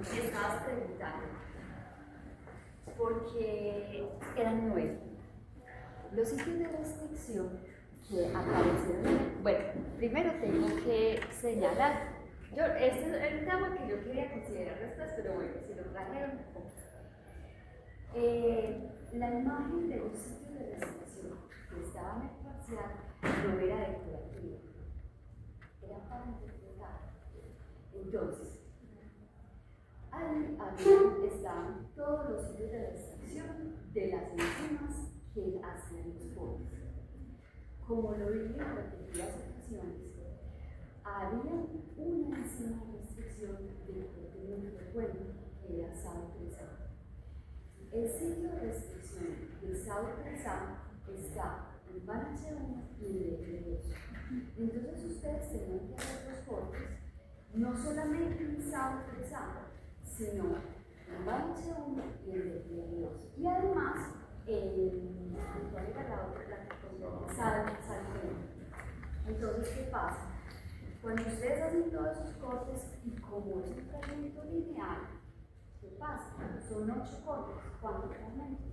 Estabas preguntando, porque eran 9. Los sitios de restricción que aparecieron. Bueno, primero tengo que señalar, este es el tema que yo quería considerar después, pero bueno, si lo trajeron un poco. La imagen de los sitios de restricción que estaban en parcial no era decorativa, era para interpretar. Entonces, ahí estaban todos los sitios de restricción de las enzimas que hacen los polis. Como lo dije en repetidas ocasiones, había una enzima de restricción del proteína frecuente que era SAO3A. El sitio de restricción del SAO3A está en BANH1 y en DF2. Entonces ustedes tenían que hacer los cortes no solamente en SAO3A, sino en BANH1 y en DF2. Y además, ¿cuál era la otra? SAL1. Entonces, ¿qué pasa? Cuando ustedes hacen todos esos cortes y como es un fragmento lineal, ¿qué pasa? Son 8 cortes. ¿Cuántos fragmentos?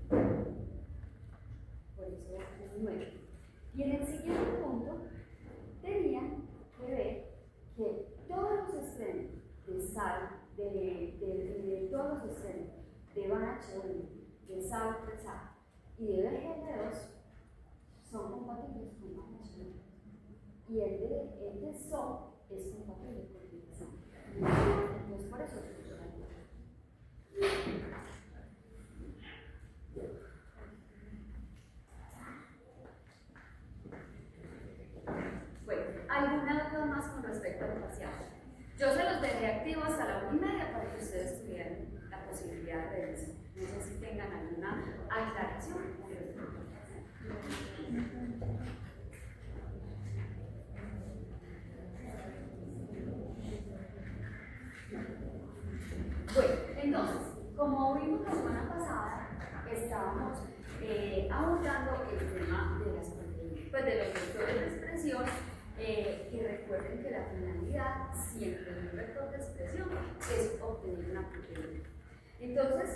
Por eso es 9. Y en el siguiente punto, tenían que ver que todos los extremos de SAL, de todos los extremos de BANH1, de SAO3A y de BGL2 son compatibles con BANH1. Y el de SO es compatible con DF2. Entonces, por eso funciona. Bueno, ¿alguna duda más con respecto al parcial? Yo se los dejé activos hasta la 1:30 para que ustedes tuvieran la posibilidad de revisar. No sé si tengan alguna aclaración. Bueno, entonces, como vimos la semana pasada, estábamos abordando el tema de las proteínas, pues de los vectores de expresión, que recuerden que la finalidad siempre de un vector de expresión es obtener una proteína. Entonces,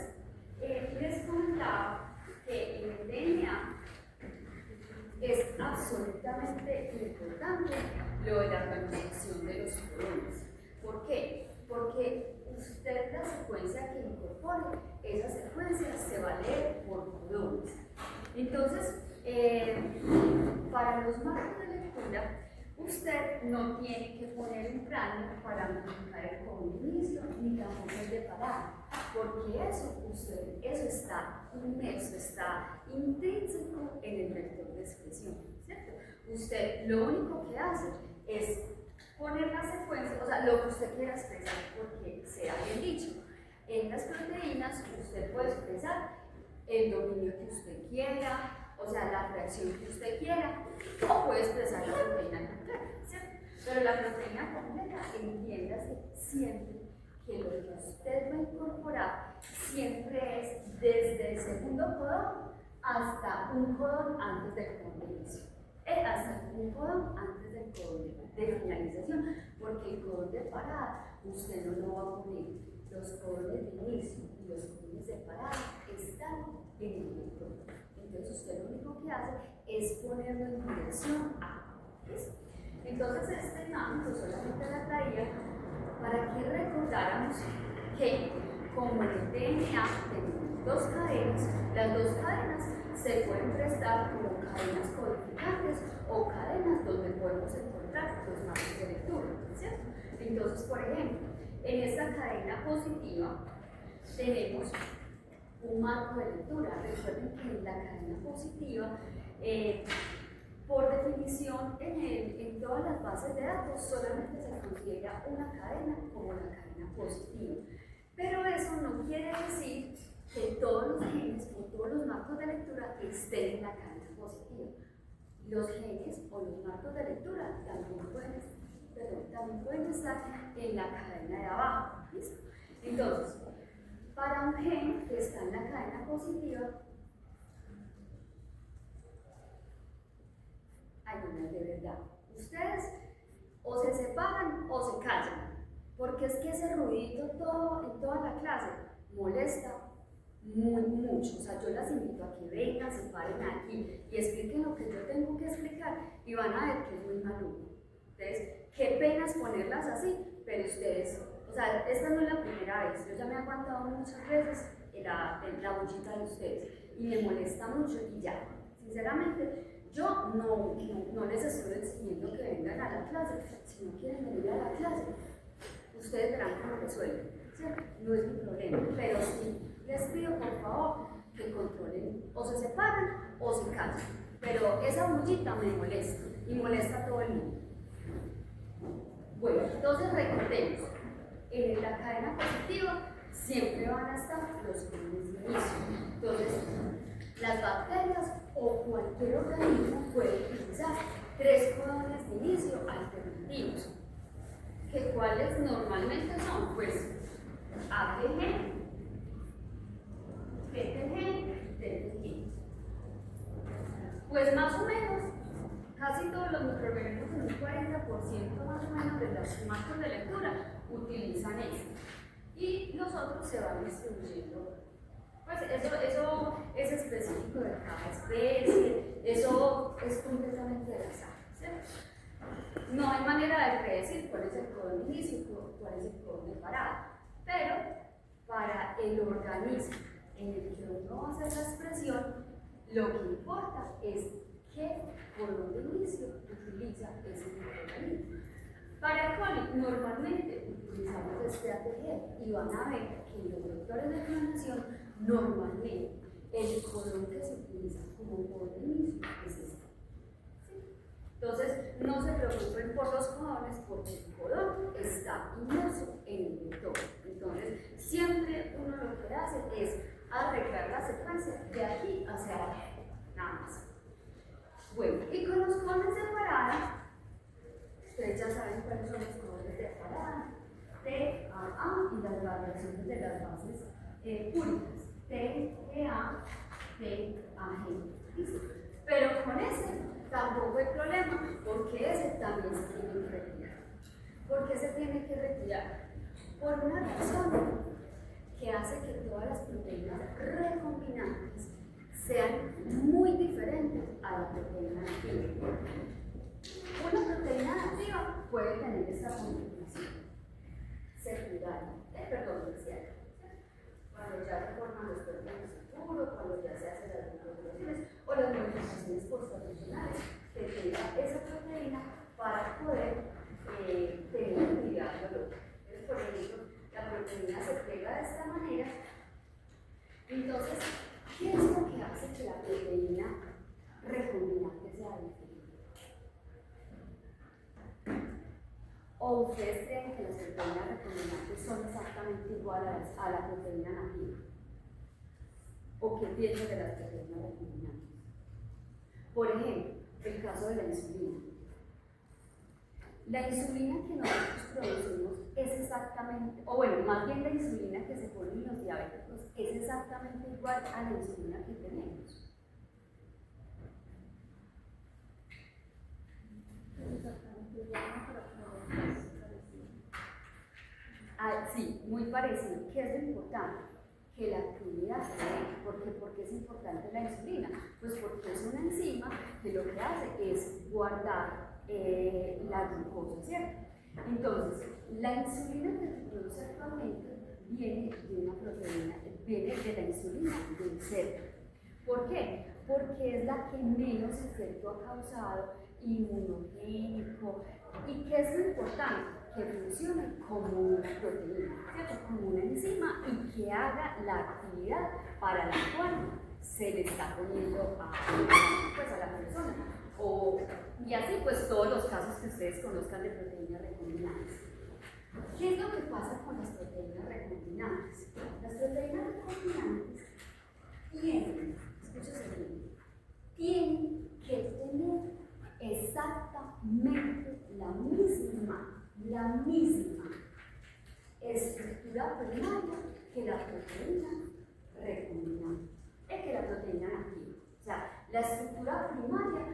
les comentaba que en el DNA es absolutamente importante lo de la organización de los coronas. ¿Por qué? Porque usted la secuencia que incorpore, esa secuencia se va a leer por coronas. Entonces, Para los marcos de lectura, usted no tiene que poner un plano para modificar el codo de inicio ni tampoco el de parada, porque eso está inmerso, está intrínseco en el vector de expresión, ¿cierto? Usted lo único que hace es poner la secuencia, o sea, lo que usted quiera expresar, porque sea bien dicho. En las proteínas usted puede expresar el dominio que usted quiera, o sea, la fracción que usted quiera, o puede expresar la proteína completa, ¿cierto? Pero la proteína completa, entiéndase siempre que lo que usted va a incorporar siempre es desde el segundo codón hasta un codón antes del codón de inicio. Hasta un codón antes del codón de finalización, porque el codón de parada usted no lo va a poner. Los codones de inicio y los codones de parada están en el vector. Entonces usted lo único que hace es ponerlo en dirección A. ¿Listo? Entonces este ejemplo solamente la traía para que recordáramos que como en el DNA tenemos dos cadenas, las dos cadenas se pueden prestar como cadenas codificantes o cadenas donde podemos encontrar los marcos de lectura, ¿cierto? Entonces, por ejemplo, en esta cadena positiva tenemos un marco de lectura. Recuerden que en la cadena positiva, por definición, en todas las bases de datos solamente se considera una cadena como la cadena positiva. Pero eso no quiere decir que todos los genes o todos los marcos de lectura estén en la cadena positiva. Los genes o los marcos de lectura también pueden estar en la cadena de abajo. ¿Listo? Entonces, para un gen que está en la cadena positiva, ayúdenme de verdad. Ustedes o se separan o se callan, porque es que ese ruidito todo, en toda la clase molesta mucho. O sea, yo las invito a que vengan, se paren aquí y expliquen lo que yo tengo que explicar y van a ver que es muy maluco. Entonces, qué pena es ponerlas así, pero ustedes, o sea, esta no es la primera vez, yo ya me he aguantado muchas veces la bullita de ustedes y me molesta mucho y ya, sinceramente, yo no les estoy exigiendo que vengan a la clase. Si no quieren venir a la clase, ustedes verán cómo resuelven, ¿cierto? No es mi problema, pero sí les pido por favor que controlen, o se separan o se callan, pero esa bullita me molesta y molesta a todo el mundo. Bueno, entonces recordemos, en la cadena positiva siempre van a estar los codones de inicio. Entonces, las bacterias o cualquier organismo puede utilizar 3 codones de inicio alternativos. ¿Que cuáles normalmente son? Pues ATG, PTG, DTG. Pues más o menos, casi todos los microorganismos, en un 40% más o menos de los marcos de lectura, utilizan esto. Y los otros se van distribuyendo. Pues eso es específico de cada especie, eso es completamente al azar, ¿cierto? No hay manera de predecir cuál es el codón de inicio y cuál es el codón de parada, pero para el organismo en el que uno va a hacer la expresión, lo que importa es qué codón de inicio utiliza ese microorganismo. Para el coli, normalmente utilizamos este ATG y van a ver que en los vectores de clonación, normalmente el codón que se utiliza como codón de inicio es este. ¿Sí? Entonces, no se preocupen por los codones porque el codón está inmerso en el vector. Entonces, siempre uno lo que hace es arreglar la secuencia de aquí hacia abajo, nada más. Bueno, y con los codones de parada, ustedes ya saben cuáles son los codones de parada, TAA y las variaciones de las bases púricas, TEA, TAG. Pero con ese tampoco hay problema, porque ese también se tiene que retirar. ¿Por qué se tiene que retirar? Por una razón que hace que todas las proteínas recombinantes sean muy diferentes a la proteína nativa. Una proteína nativa puede tener esta configuración secundaria, terciaria, cuando ya se forman los proteínas sulfuro, cuando ya se hacen las glucosilaciones o las modificaciones posttranscripcionales que tenga esa proteína para poder tener actividad biológica. Entonces, por ejemplo, la proteína se pega de esta manera. Entonces, ¿qué es lo que hace que la proteína recombinante sea diferente? ¿O ustedes creen que las proteínas recombinantes son exactamente iguales a la proteína nativa? ¿O qué piensan de las proteínas recombinantes? Por ejemplo, el caso de la insulina. La insulina que nosotros producimos es exactamente, o bueno, más bien la insulina que se pone en los diabéticos es exactamente igual a la insulina que tenemos. Sí, muy parecido. ¿Qué es lo importante? Que la actividad se dé. ¿Por qué es importante la insulina? Pues porque es una enzima que lo que hace es guardar la glucosa, ¿cierto? Entonces, la insulina que se produce actualmente viene de una proteína, viene de la insulina del cerdo. ¿Por qué? Porque es la que menos efecto ha causado, inmunogénico. ¿Y qué es lo importante? Que funcione como una proteína, ¿cierto? Como una enzima y que haga la actividad para la cual se le está poniendo a la persona. Y así pues todos los casos que ustedes conozcan de proteínas recombinantes. ¿Qué es lo que pasa con las proteínas recombinantes? Las proteínas recombinantes tienen, escúchese bien, tienen que tener exactamente la misma estructura primaria que la proteína recombinante, que la proteína nativa. O sea, la estructura primaria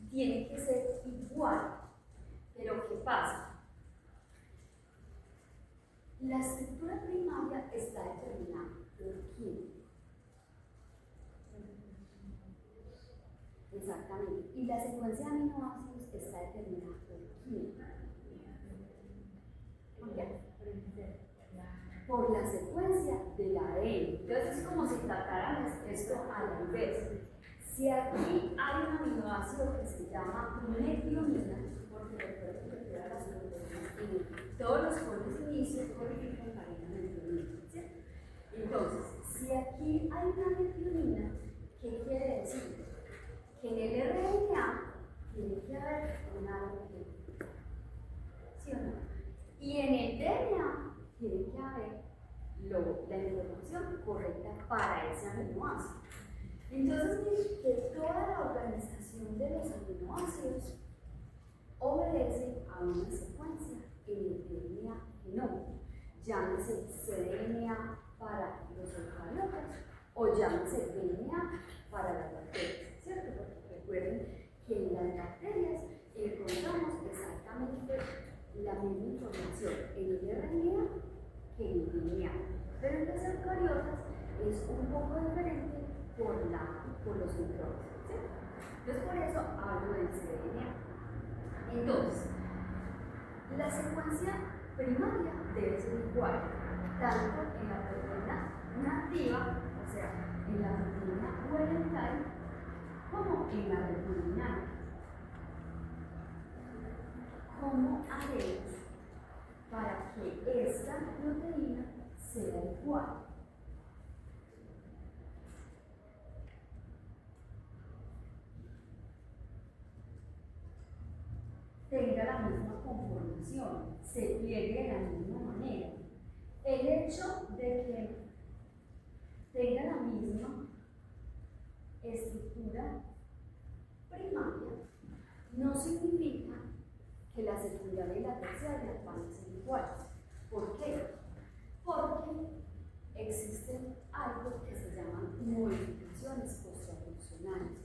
tiene que ser igual. Pero ¿qué pasa? La estructura primaria está determinada por quién. Exactamente. Y la secuencia de aminoácidos está determinada por quién. Por la secuencia del ADN. Entonces es como si trataran esto a la inversa. Si aquí hay un aminoácido que se llama metionina, porque recuerden que todas las proteínas todos los polos inicios codifican cadena metionina, ¿cierto? Entonces, si aquí hay una metionina, ¿qué quiere decir? Que en el RNA tiene que haber una ADN, ¿sí o no? Y en el DNA tiene que haber la información correcta para ese aminoácido. Entonces, miren que toda la organización de los aminoácidos obedece a una secuencia en el DNA genómico, llámese cDNA para los eucariotas o llámese DNA para las bacterias, ¿cierto? Porque recuerden que en las bacterias encontramos exactamente la misma información en el RNA que en el DNA, pero en los eucariotas es un poco diferente por los microbios, ¿cierto? Entonces por eso hablo del cDNA. Entonces, la secuencia primaria debe ser igual, tanto en la proteína nativa, o sea, en la proteína oriental, como en la recombinante. ¿Cómo haremos para que esta proteína sea igual? Tenga la misma conformación, se pliegue de la misma manera. El hecho de que tenga la misma estructura primaria no significa que la secundaria y la terciaria van a ser iguales. ¿Por qué? Porque existen algo que se llaman modificaciones posttranscripcionales,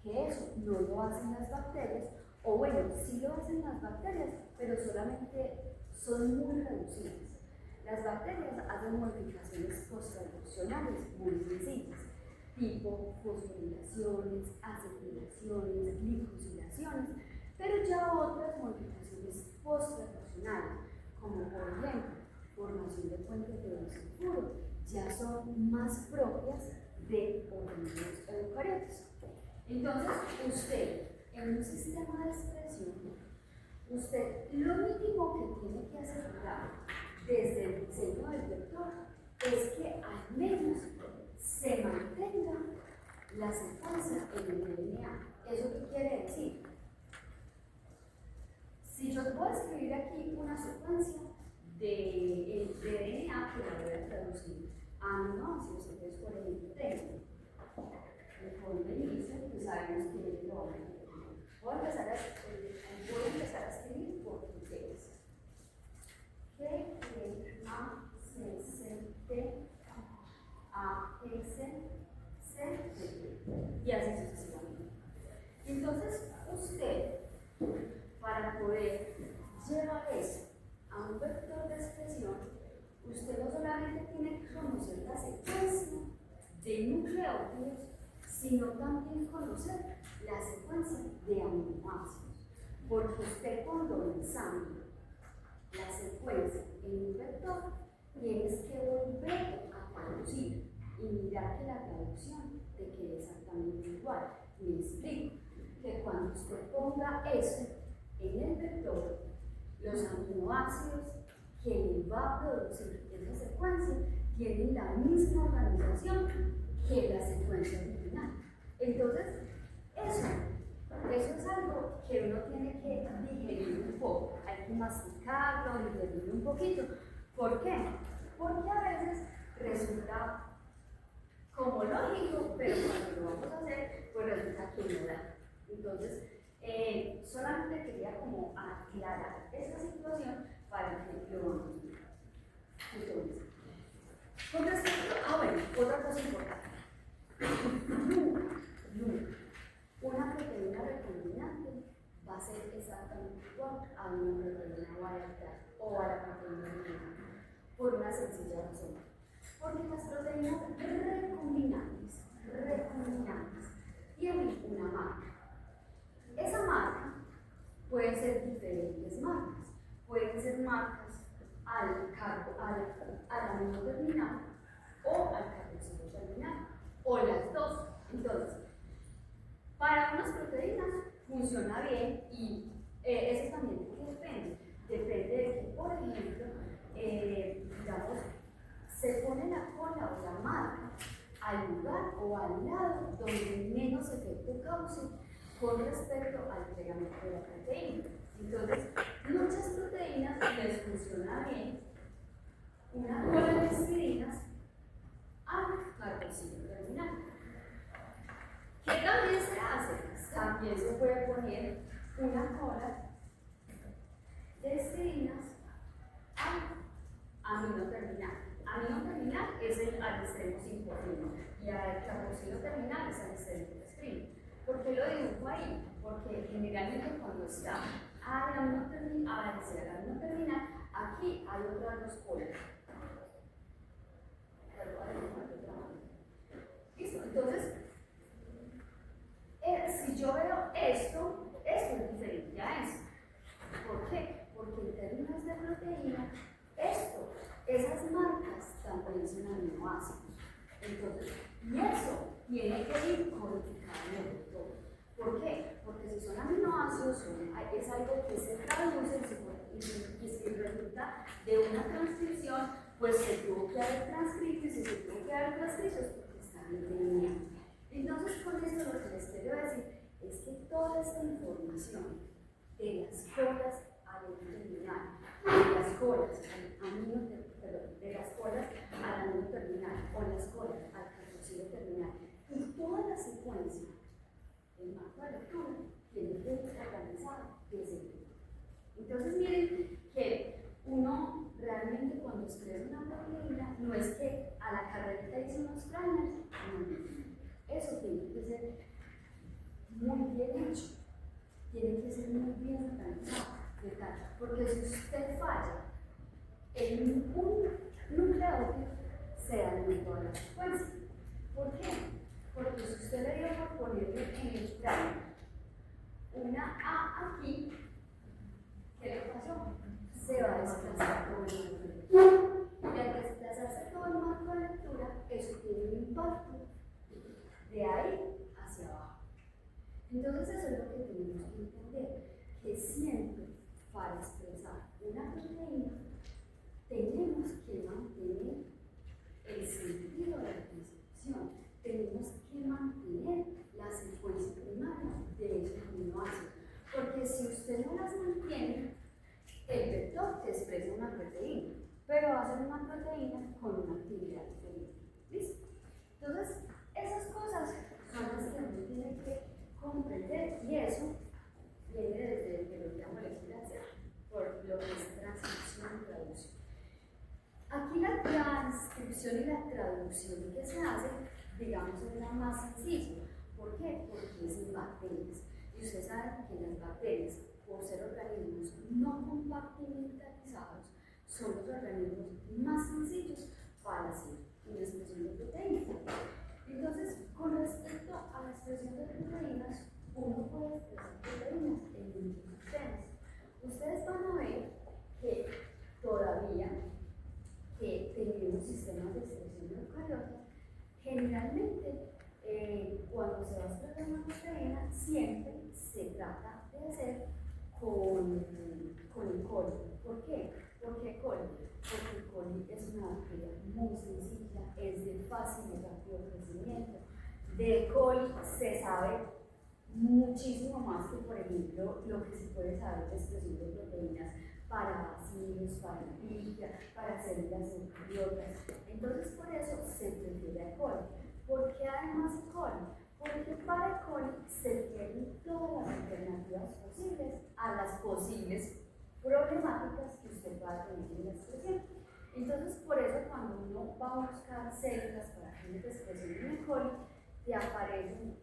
que eso no lo hacen las bacterias, o bueno, sí lo hacen las bacterias, pero solamente son muy reducidas. Las bacterias hacen modificaciones posttranscripcionales muy sencillas, tipo fosforilaciones, acetilaciones, glicosilaciones, pero ya otras modificaciones posttranscripcionales, como por ejemplo, formación de puentes de sulfuro, ya son más propias de organismos eucariotas. Entonces, usted, en un sistema de expresión, usted lo mínimo que tiene que asegurar desde el diseño del vector es que al menos se mantenga la secuencia en el DNA. ¿Eso qué quiere decir? Si yo puedo escribir aquí una secuencia de DNA, que la voy a traducir a aminoácidos, entonces por ejemplo tengo el código de inicio, que sabemos que es el orden. Voy a empezar a escribir por criterios. G, E, A, C, C, T, A, S, C, T, y así sucesivamente. Entonces, usted, para poder llevar eso a un vector de expresión, usted no solamente tiene que conocer la secuencia de nucleótidos, sino también conocer la secuencia de aminoácidos. Porque usted cuando ensambla la secuencia en un vector, tienes que volverlo a traducir y mirar que la traducción te quede exactamente igual. Me explico que cuando usted ponga eso en el vector, los aminoácidos que le va a producir esa secuencia tienen la misma organización que la secuencia original. Entonces, eso es algo que uno tiene que digerir un poco, hay que masticarlo, digerirlo un poquito. ¿Por qué? Porque a veces resulta como lógico, pero cuando lo vamos a hacer, pues resulta que no da. Entonces, solamente quería como aclarar esa situación para que lo vamos a ver. Entonces, con respecto otra cosa importante. Nunca una proteína recombinante va a ser exactamente igual a una proteína wild o a la proteína original, por una sencilla razón. Porque las proteínas recombinantes tienen una marca. Esa marca puede ser diferentes marcas. Pueden ser marcas al amino terminal o al carboxilo terminal, o las dos. Entonces, para unas proteínas funciona bien y eso también depende de que, por ejemplo, digamos, se pone la cola o la marca al lugar o al lado donde menos efecto cause con respecto al pegamento de la proteína. Entonces, muchas proteínas les funciona bien una cola de histidina al carboxilo terminal. ¿Qué también se hace? También se puede poner una cola de histidina al amino terminal. Amino terminal es al extremo 5' y al carboxilo terminal es al extremo 3'. ¿Por qué lo dibujo ahí? Porque generalmente cuando está al amino terminal, aquí hay otras dos colas. Listo, entonces, si yo veo esto es diferente a esto. ¿Por qué? Porque en términos de proteína, esas marcas también son aminoácidos. Entonces, y eso tiene que ir codificado en el vector. ¿Por qué? Porque si son aminoácidos, es algo que se traduce y si resulta de una transcripción, pues se tuvo que haber transcrito, y si se tuvo que haber transcrito es porque está en línea. Entonces, con esto lo que les quiero decir es que toda esta información de las colas al amino terminal, de las colas al amino terminal o las colas al carboxilo terminal y toda la secuencia del marco de lectura tiene que estar organizada desde el principio. Entonces, miren que uno realmente cuando expresa una proteína no es que a la carrerita dice unos planners, no. Eso tiene que ser muy bien hecho, tiene que ser muy bien organizado, porque si usted falla en un nucleótido, se daña toda la secuencia. ¿Por qué? Porque si usted le dio por ponerle en el plano una A aquí, ¿qué le pasó? Se va a desplazar todo el marco de lectura. Y al desplazarse todo el marco de lectura, eso tiene un impacto Entonces eso es lo que tenemos que entender, que siempre para expresar una proteína tenemos que mantener el sentido de la transcripción, tenemos que mantener la secuencia primaria de esos aminoácidos, porque si usted no las mantiene, el vector te expresa una proteína, pero va a ser una proteína con una actividad diferente. ¿Listo? Entonces, esas cosas son las que uno tiene que comprender, y eso viene desde biología molecular, por lo que es transcripción y traducción. Aquí la transcripción y la traducción que se hace, digamos, es la más sencilla. ¿Por qué? Porque es en bacterias. Y ustedes saben que las bacterias, por ser organismos no compartimentalizados, son los organismos más sencillos para hacer una expresión de proteínas. Entonces, con respecto a la expresión de proteínas, uno puede expresar proteínas en muchos sistemas. Ustedes van a ver que todavía que tenemos sistemas de expresión de eucariotas, generalmente cuando se va a expresar una proteína, siempre se trata de hacer con el coli. ¿Por qué? ¿Por qué coli? Porque el coli es una bacteria muy sencilla, es de fácil y rápido crecimiento. De coli se sabe muchísimo más que, por ejemplo, lo que se puede saber de expresión de proteínas para bacilos, para liga, para células eucariotas. Entonces, por eso se prefiere el coli. ¿Por qué además el coli? Porque para el coli se tienen todas las alternativas posibles a las posibles problemáticas que usted pueda tener en la expresión. Entonces, por eso cuando uno va a buscar células para fines de expresión en el coli, te aparecen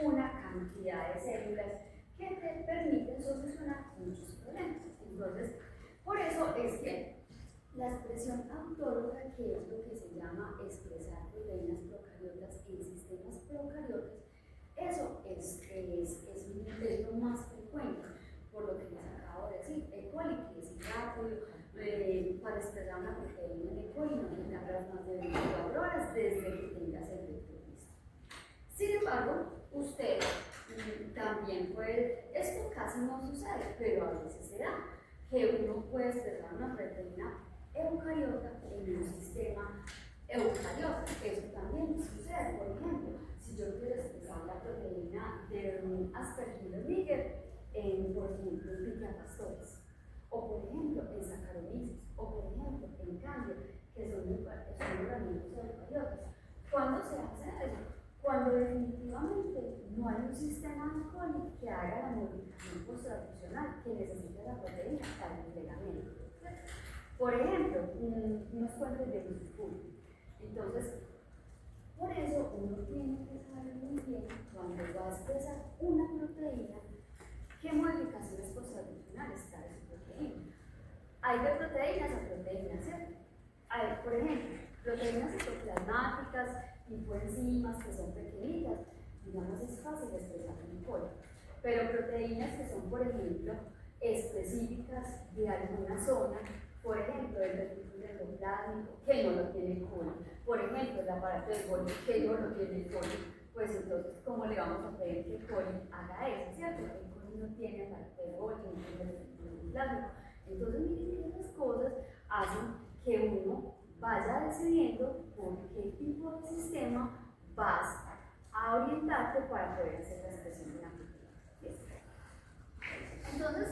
una cantidad de células que te permiten solucionar muchos problemas. Entonces, por eso es que la expresión autóloga, que es lo que se llama expresar proteínas procariotas en sistemas procariotas, eso es lo más frecuente, por lo que les acabo de decir. El coli, que es rápido, para expresar una proteína en el coli no te tardas más de 24 horas desde que tengas el vector listo. Sin embargo, usted también puede, esto casi no sucede, pero a veces se da, que uno puede expresar una proteína eucariota en un sistema eucariota. Eso también sucede. Por ejemplo, si yo quiero expresar la proteína de un Aspergillus niger en, por ejemplo, en piquiapastores, o por ejemplo en Saccharomyces, o por ejemplo en Cambio, que son organismos eucariotas. ¿Cuándo se hace eso? Cuando definitivamente no hay un sistema de coli que haga la modificación posttraduccional que necesita la proteína para el plegamiento. Por ejemplo, unos puentes de glucógeno. Entonces, por eso uno tiene que saber muy bien cuando va a expresar una proteína qué modificaciones posttraduccionales trae su proteína. Hay de proteínas a proteínas, ¿cierto? Hay, por ejemplo, proteínas citoplasmáticas, tipo enzimas que son pequeñitas, digamos es fácil expresar en coli. Pero proteínas que son, por ejemplo, específicas de alguna zona, por ejemplo, el retículo endoplásmico, que no lo tiene el coli, por ejemplo, el aparato de Golgi, que no lo tiene el coli, pues entonces, ¿cómo le vamos a pedir que el coli haga eso, cierto? El coli no tiene aparato de Golgi, no tiene el retículo endoplásmico. Entonces, miren que esas cosas hacen que uno vaya decidiendo por qué tipo de sistema vas a orientarte para poder hacer la expresión de la proteína. Entonces,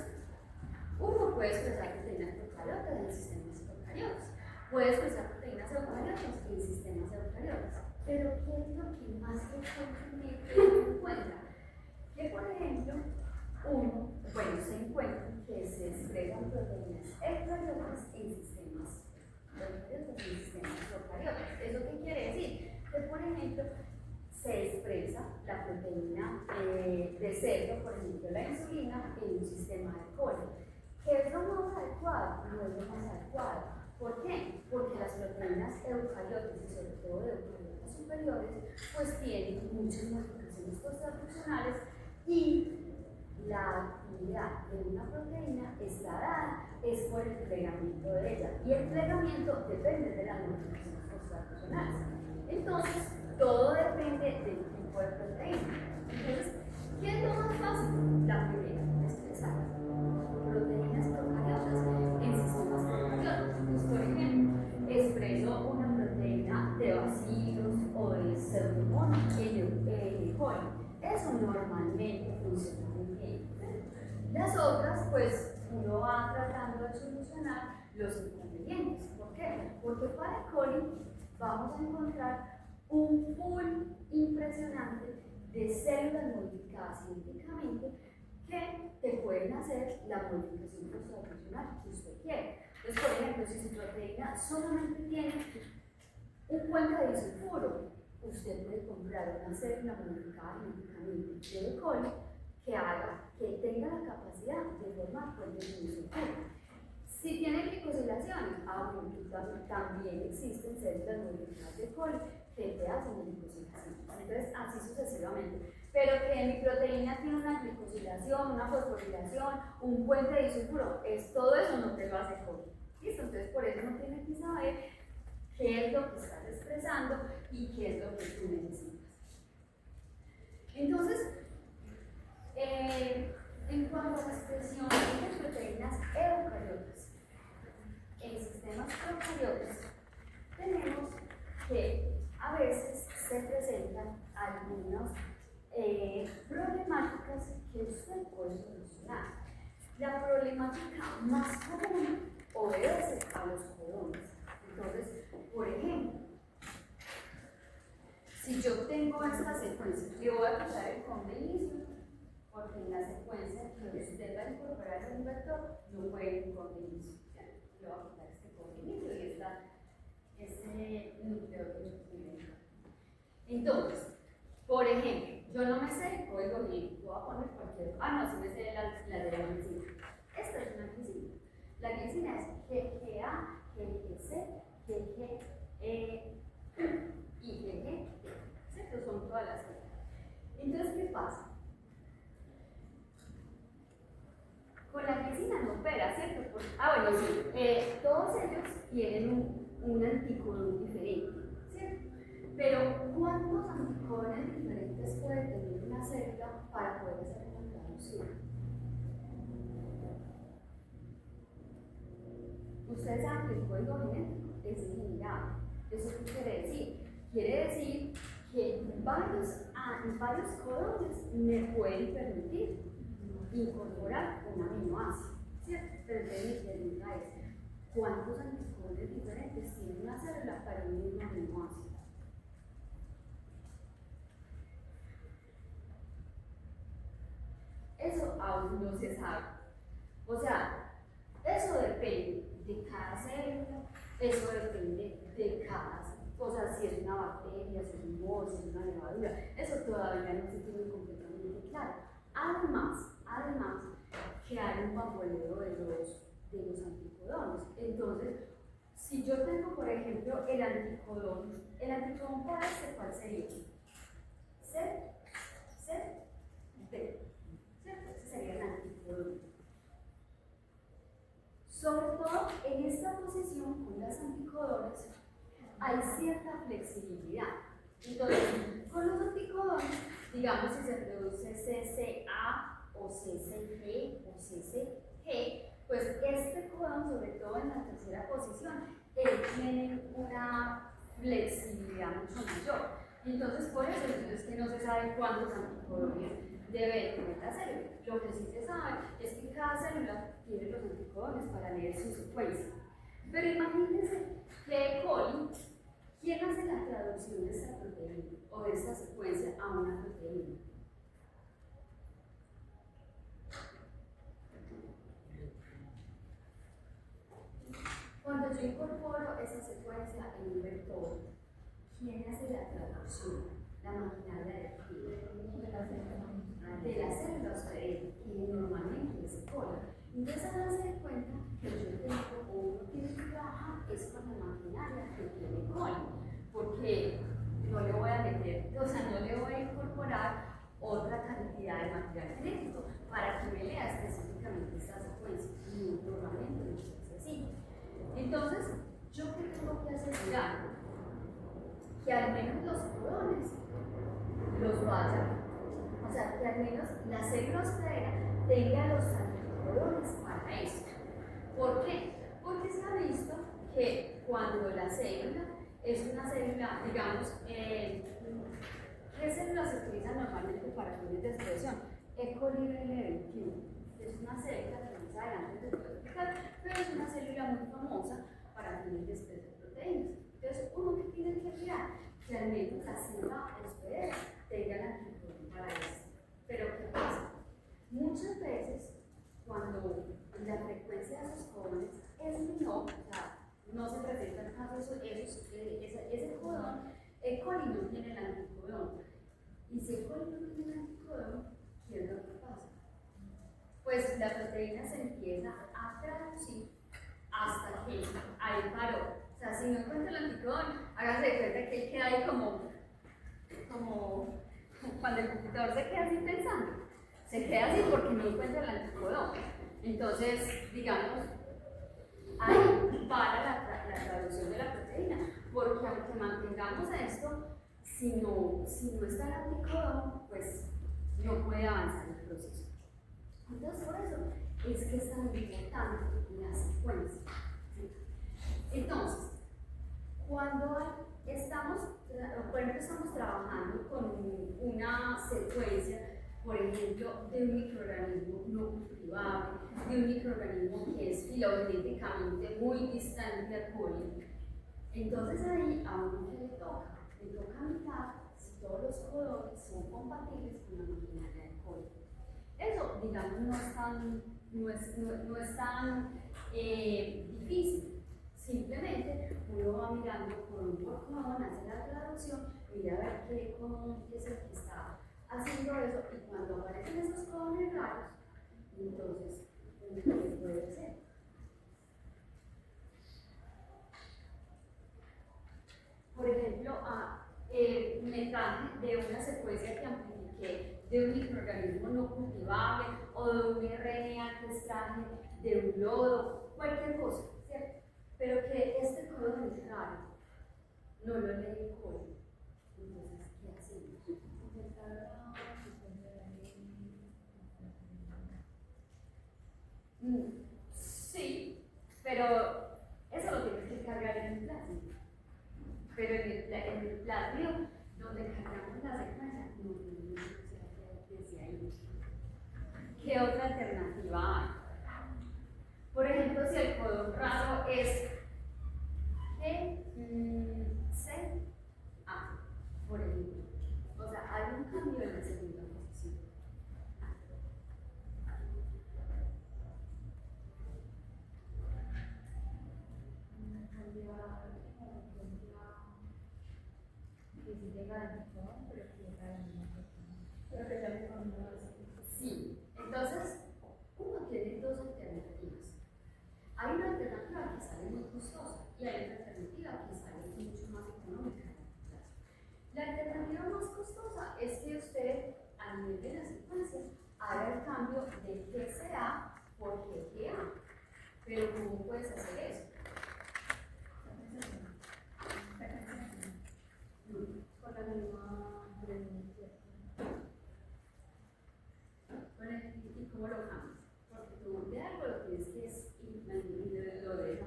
uno puede expresar proteínas procariotas en sistemas procariotas, puede expresar proteínas eucariotas en sistemas eucariotas, pero ¿qué es lo que más frecuentemente se encuentra? Que, por ejemplo, se encuentra que se expresan proteínas eucariotas en sistemas eucariotas y en sistemas procariotas. ¿Eso qué quiere decir? Que, por ejemplo, se expresa la proteína de cerdo, por ejemplo, la insulina, en un sistema de coli. ¿Qué es lo más adecuado? No es lo más adecuado. ¿Por qué? Porque las proteínas eucariotas, y sobre todo de eucariotas superiores, pues tienen muchas modificaciones posttraduccionales y la actividad de una proteína está dada es por el plegamiento de ella, y el plegamiento depende de las modificaciones posttraduccionales. Entonces, todo depende del tipo de proteína. Entonces, ¿Qué es lo más fácil? La primera, expresar. Proteínas procariotas en sistemas procariotas. Pues, por ejemplo, expreso una proteína de bacilos o de pseudomonas en el coli. Eso normalmente funciona muy bien. Las otras, pues, uno va tratando de solucionar los inconvenientes. ¿Por qué? Porque para el coli vamos a encontrar un pool impresionante de células modificadas genéticamente que te pueden hacer la modificación transcripcional que usted quiere. Entonces, por ejemplo, si su proteína solamente tiene un cuenca de disulfuro, usted puede comprar una célula modificada genéticamente de E. coli que tenga la capacidad de formar cuencas de disulfuro. Si tiene glicosilaciones, también existen células modificadas de E. coli que te hacen glicosilación. Entonces, así sucesivamente. Pero que mi proteína tiene una glicosilación, una fosforilación, un puente de disulfuro, todo eso no te lo hace coli. ¿Listo? Entonces, por eso uno tiene que saber qué es lo que estás expresando y qué es lo que tú necesitas. Entonces, en cuanto a la expresión de proteínas eucariotas en sistemas procariotas, tenemos que a veces se presentan algunas problemáticas que usted puede solucionar. La problemática más común obedece a los codones. Entonces, por ejemplo, si yo tengo esta secuencia, le voy a quitar el con de inicio, porque en la secuencia que usted va a incorporar en un vector no puede ir con de inicio. Le voy a quitar este con de inicio y este núcleo de inicio. Entonces, por ejemplo, yo no me sé el código genético, voy a poner cualquier. No, sí me sé la de la glicina. Esta es una glicina. La glicina es GGA, GGC, GGE y GGT. ¿Cierto? Son todas las cosas. Entonces, ¿qué pasa? Con la glicina no opera, ¿cierto? Bueno, sí. Todos ellos tienen un anticodón diferente, ¿cierto? Pero, ¿cuántos anticodones diferentes puede tener una célula para poder hacer una traducción? Ustedes saben que el código genético es igenerable. ¿Eso qué quiere decir? Quiere decir que varios codones me pueden permitir incorporar un aminoácido, ¿cierto? Pero entonces mi pregunta es, ¿cuántos anticodones diferentes tiene una célula para un mismo aminoácido? Eso aún no se sabe. O sea, eso depende de cada célula, eso depende de cada, o sea, si es una bacteria, si es un moho, si es una levadura, eso todavía no se tiene completamente claro. Además, que hay un bamboleo de los anticodones. Entonces, si yo tengo, por ejemplo, el anticodón por este, ¿cuál sería? C, D. ¿Cierto? Ese sería el anticodón. Sobre todo en esta posición con las anticodones hay cierta flexibilidad. Entonces, con los anticodones, digamos si se produce CCA o CCG o CCG, pues este codón, sobre todo en la tercera posición, tiene una flexibilidad mucho mayor. Entonces, por eso es que no se sabe cuántos anticodones debe tener la célula. Lo que sí se sabe es que cada célula tiene los anticodones para leer su secuencia. Pero imagínense que E. coli, ¿quién hace la traducción de esta proteína o de esta secuencia a una proteína? Cuando yo incorporo esa secuencia en un vector, ¿quién hace la traducción? La maquinaria de las células que normalmente es E. coli. Entonces, háganse de cuenta que yo tengo o uno tiene que trabajar es con la maquinaria que tiene E. coli, porque no le voy a meter, o sea, no le voy a incorporar otra cantidad de material genético para que me lea específicamente esta secuencia. Y normalmente no se hace así. Entonces, yo qué tengo que asegurar que al menos los codones los vaya, o sea, que al menos tenga los anticodones para esto. ¿Por qué? Porque se ha visto que cuando la célula es una célula, digamos, ¿qué células se utilizan normalmente para fines de expresión? E. coli L21. Es una célula que más adelante les voy a explicar, pero es una célula muy famosa para fines de expresión de proteínas. Entonces, uno que tiene que mirar que al menos la célula hospedera tenga el anticodón para esto. Pero, ¿qué pasa? Muchas veces, cuando la frecuencia de esos codones es menor, o sea, no se presenta el caso de ese codón, el coli no tiene el anticodón. Y si el coli no tiene el anticodón, ¿qué es lo que pasa? Pues la proteína se empieza a traducir hasta que ahí paró. O sea, si no encuentra el anticodón, hágase de cuenta que él queda ahí como cuando el computador se queda así pensando. Se queda así porque no encuentra el anticodón. Entonces, digamos, ahí para la traducción de la proteína, porque aunque mantengamos esto, si no está el anticodón, pues no puede avanzar el proceso. Entonces, por eso es que es tan importante la secuencia. Entonces, cuando estamos trabajando con una secuencia, por ejemplo, de un microorganismo no cultivable, de un microorganismo que es filogenéticamente muy distante al coli, entonces ahí a uno que le toca mirar si todos los codones son compatibles con la maquinaria del coli. Eso, digamos, no es tan difícil. Simplemente uno va mirando por codón, hace la traducción, mira a ver qué codón es el que está haciendo eso, y cuando aparecen esos codones raros, entonces uno que puede hacer. Por ejemplo, me traje de una secuencia que amplifiqué de un microorganismo no cultivable o de un RNA que extraje de un lodo, cualquier cosa, ¿cierto? Pero que este codón es raro, no lo leí en código. Entonces, ¿qué hacemos? Sí, pero eso lo tienes que cargar en el plasmid. Pero en el plasmid, donde cargamos la secuencia, no tenemos desde ahí. ¿Qué otra alternativa hay? Por ejemplo, si el codón raro es C, A, por ejemplo. O sea, hay un cambio en la segunda posición. Sí, entonces uno tiene dos alternativas. Hay una alternativa que sale muy costosa y hay otra alternativa que sale mucho más económica. La alternativa más costosa es que usted, a nivel de la secuencia, haga el cambio de GCA por GGA. Pero ¿cómo puedes hacer eso? Con la misma pregunta. ¿Y cómo lo cambias? Porque tú de algo lo tienes que es lo de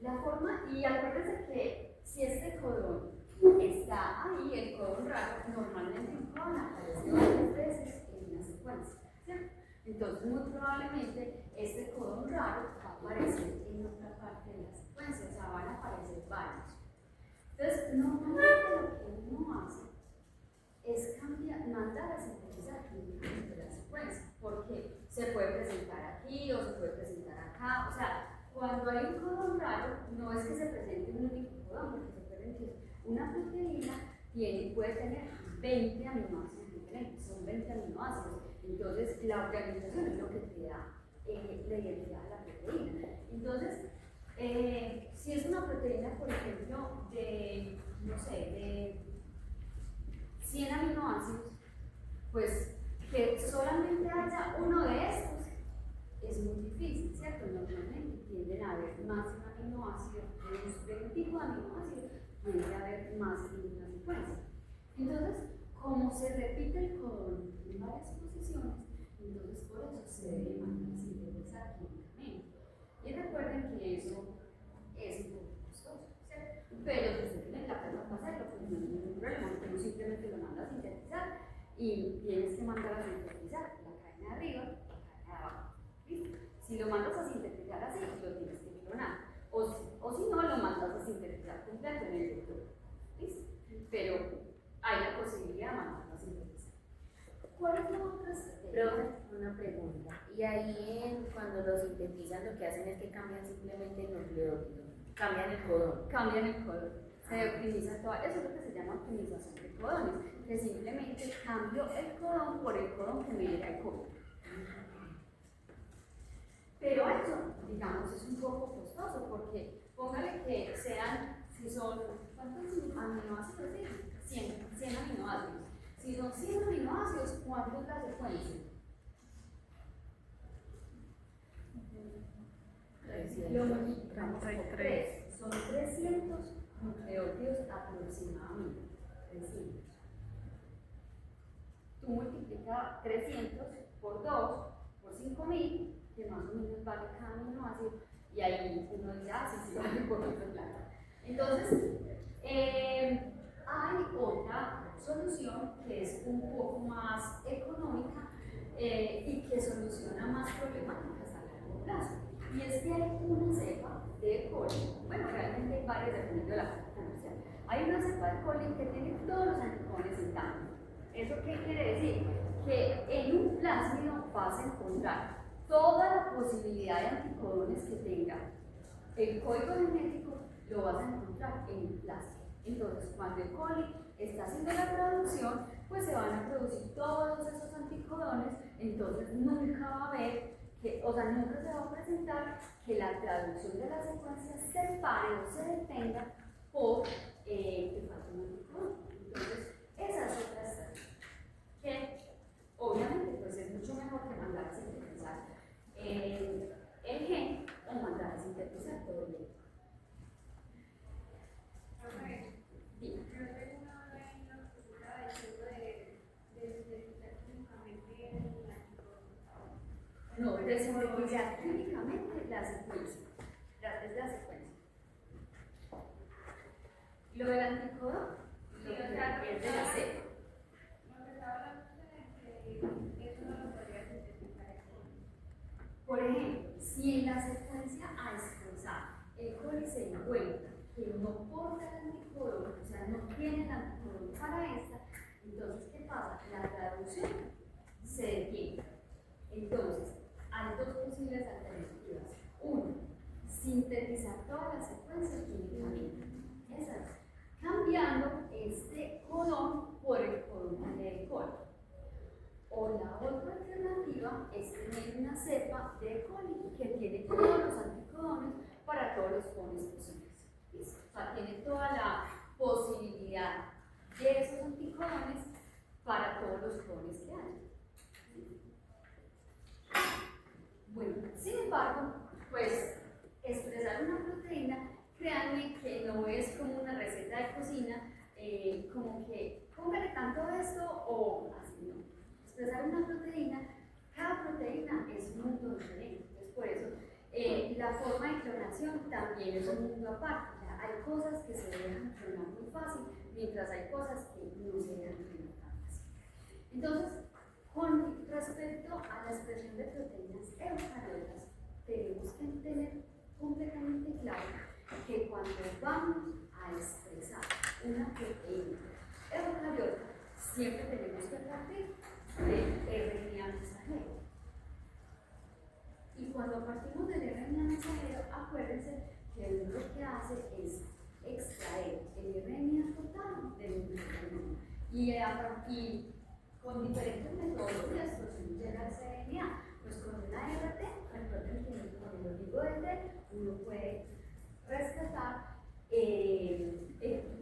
la forma, y acuérdense que si este codón está ahí, el codón raro, normalmente un codón aparece varias veces en una secuencia, ¿cierto? Entonces, muy probablemente este codón raro va a aparecer en otra parte de la secuencia, o sea, van a aparecer varios. Entonces, normalmente lo que uno hace es mandar a sintetizar de la secuencia, porque se puede presentar aquí o se puede presentar acá. O sea, cuando hay un codón raro, no es que se presente un único codón, porque recuerden que una proteína puede tener 20 aminoácidos diferentes, son 20 aminoácidos. Entonces, la organización es lo que te da la identidad de la proteína. Entonces, si es una proteína, por ejemplo, de, no sé, de 100 aminoácidos, pues que solamente haya uno de estos es muy difícil, ¿cierto? Normalmente tienden a haber más aminoácidos, de un tipo de aminoácido, tiende a haber más en una secuencia. Entonces, como se repite el codón en varias posiciones, Entonces, por eso se debe mandar sintetizar químicamente. Y recuerden que eso es un poco costoso, ¿cierto? Pero si usted tiene la plata para hacerlo, pues no hay ningún problema, porque uno simplemente lo manda a sintetizar y tienes que mandar a sintetizar la cadena de arriba y la cadena de abajo. ¿Listo? Si lo mandas a sintetizar así, lo tienes que clonar. O si no, lo mandas a sintetizar completo en el doctor. ¿Listo? Pero hay la posibilidad de mandarlo a sintetizar. ¿Cuál es la otra estrategia? Profe, una pregunta. Y ahí cuando lo sintetizan lo que hacen es que cambian simplemente el nucleótido, cambian el codón. Cambian el codón. Se optimiza todo. Eso es lo que se llama optimización de codones. Que simplemente cambio el codón por el codón que me llega el código. Pero eso, digamos, es un poco costoso porque póngale que sean, si son, ¿cuántos aminoácidos? 100 aminoácidos. Si son 100 aminoácidos, ¿cuánto es la secuencia? 300. Lo multiplicamos por 3. Son 300 nucleótidos aproximadamente. 300. Tú multiplicas 300 por 2, por 5000, que más o menos vale cada aminoácido, y ahí uno dice, sí, vale un poquito de plata. Entonces, hay otra solución que es un poco más económica y que soluciona más problemáticas a largo plazo. Y es que hay una cepa de coli, bueno, realmente hay varias dependiendo de la forma comercial. Hay una cepa de coli que tiene todos los anticones en tanto. ¿Eso qué quiere decir? Que en un plásmido vas a encontrar toda la posibilidad de anticodones que tenga el código genético, lo vas a encontrar en el plásmido. Entonces, cuando el coli está haciendo la traducción, pues se van a producir todos esos anticodones, entonces nunca va a haber, nunca se va a presentar que la traducción de la secuencia se pare o se detenga por que falta un anticodón. Entonces, esa es otra estrategia, que obviamente pues es mucho mejor que mandar a sintetizar el gen o mandar a sintetizar todo el gen. Yo tengo una duda en lo que se estaba diciendo de sintetizar químicamente el anticodón. No, de sintetizar químicamente la secuencia. Es la secuencia. Lo del anticodón, lo que es de la cepa. Lo que estaba hablando es que eso no lo podría sintetizar el código. Por ejemplo, si en la secuencia a expresar el coli se encuentra que no porta el anticodón, o sea, no tiene el anticodón para esta, entonces, ¿qué pasa? La traducción se detiene. Entonces, hay dos posibles alternativas. Uno, sintetizar toda la secuencia químicamente. Esa es. Cambiando este codón por el codón del coli. O la otra alternativa es tener una cepa de coli que tiene todos los anticodones para todos los codones posibles. ¿Listo? O sea, tiene toda la posibilidad de esos anticodones para todos los codones que hay. Bueno, sin embargo, pues expresar una proteína, créanme que no es como una receta de cocina, como que póngale tanto esto o así, no. Expresar una proteína, cada proteína es un mundo diferente. Entonces, por eso, la forma de clonación también es un mundo aparte. O sea, hay cosas que se dejan clonar muy fácil, mientras hay cosas que no se dejan clonar tan fácil. Entonces, con respecto a la expresión de proteínas eucariotas, tenemos que tener completamente claro que cuando vamos a expresar una proteína eucariota, siempre tenemos que partir del RNA mensajero. Y cuando partimos del RNA mensajero, acuérdense que uno lo que hace es extraer el RNA total del nucleótido. Y con diferentes metodologías, pues uno llega a ese RNA. Pues con una RT, recuerden que con el oligo de T, uno puede rescatar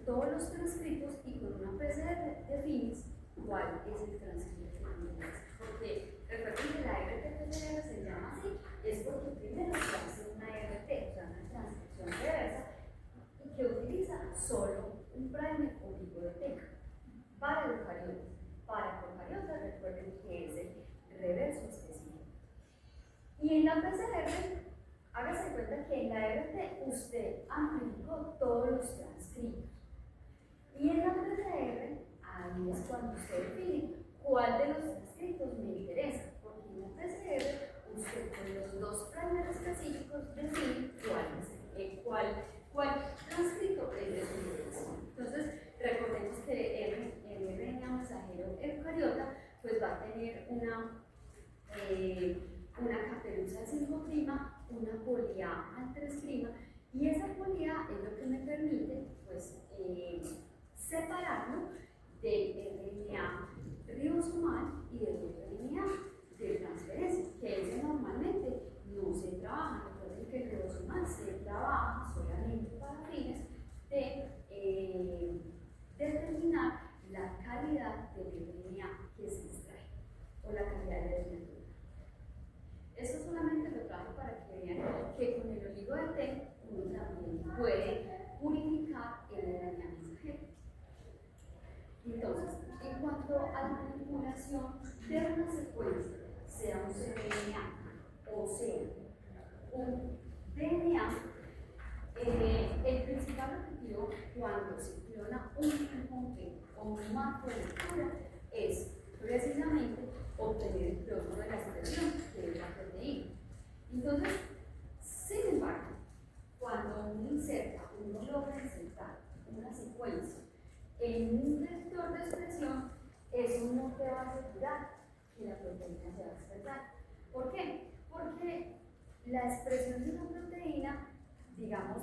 todos los transcritos y con una PCR defines cuál es el transcrito que tienes. Porque recuerden que la RT-PCR se llama así, es porque primero se hace una RT, o sea, una transcripción reversa, y que utiliza solo un primer oligo de T para eucariotas. Para procariotas, recuerden que es el reverso Y en la PCR, hágase cuenta que en la RT usted amplificó todos los transcritos. Y en la PCR, ahí es cuando usted define cuál de los transcritos me interesa. Porque en la PCR, usted con los dos primers específicos define cuál transcrito es de su interés. Entonces, recordemos que el RNA mensajero eucariota pues va a tener una caperuza de 5' una polía al 3', y esa polía es lo que me permite pues, separarlo del RNA ribosomal y del RNA de transferencia, que ese normalmente no se trabaja. Recuerden que el ribosomal se trabaja solamente para fines de determinar la calidad del RNA que se extrae o la calidad de la estructura. Eso solamente lo trajo para que vean que con el oligo de té uno también puede purificar el RNA mensajero. Entonces, en cuanto a la manipulación de una secuencia, sea un cRNA o sea un DNA, el principal objetivo cuando se clona un gen completo o un marco de lectura es precisamente obtener el producto de la expresión, que es la proteína. Entonces, sin embargo, cuando uno logra insertar una secuencia en un vector de expresión, eso no te va a asegurar que la proteína se va a expresar. ¿Por qué? Porque la expresión de una proteína, digamos,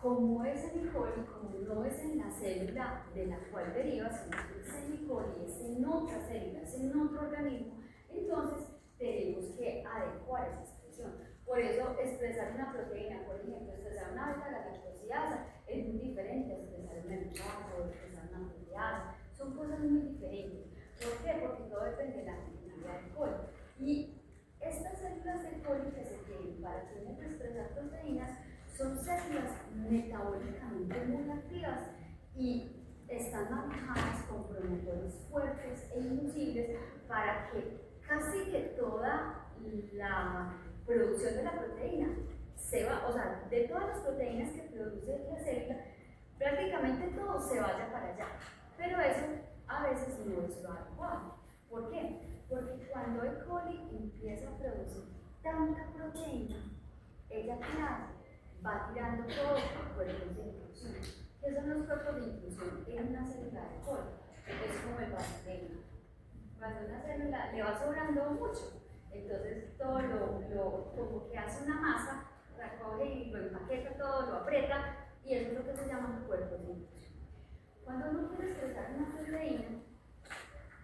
como es en el coli, como no es en la célula de la cual deriva, sino que es en el coli, es en otra célula, es en otro organismo, entonces tenemos que adecuar esa expresión. Por eso, expresar una proteína, por ejemplo, expresar una beta-galactosidasa es muy diferente a expresar una lipasa o expresar una proteasa. Son cosas muy diferentes. ¿Por qué? Porque todo depende de la funcionalidad del coli. Y estas células del coli que se tienen para tener que expresar proteínas son células metabólicamente muy activas y están manejadas con promotores fuertes e inducibles para que casi que toda la producción de la proteína se va, o sea, de todas las proteínas que produce la célula, prácticamente todo se vaya para allá. Pero eso a veces no es lo adecuado. ¿Por qué? Porque cuando el coli empieza a producir tanta proteína, ella ¿qué hace? Va tirando todo por cuerpos de inclusión. ¿Qué son los cuerpos de inclusión en una célula de coli? Es como el vaselina. Cuando una célula le va sobrando mucho, entonces todo como que hace una masa, recoge y lo empaqueta todo, lo aprieta, y eso es lo que se llama cuerpos de inclusión. Cuando uno quiere expresar una proteína,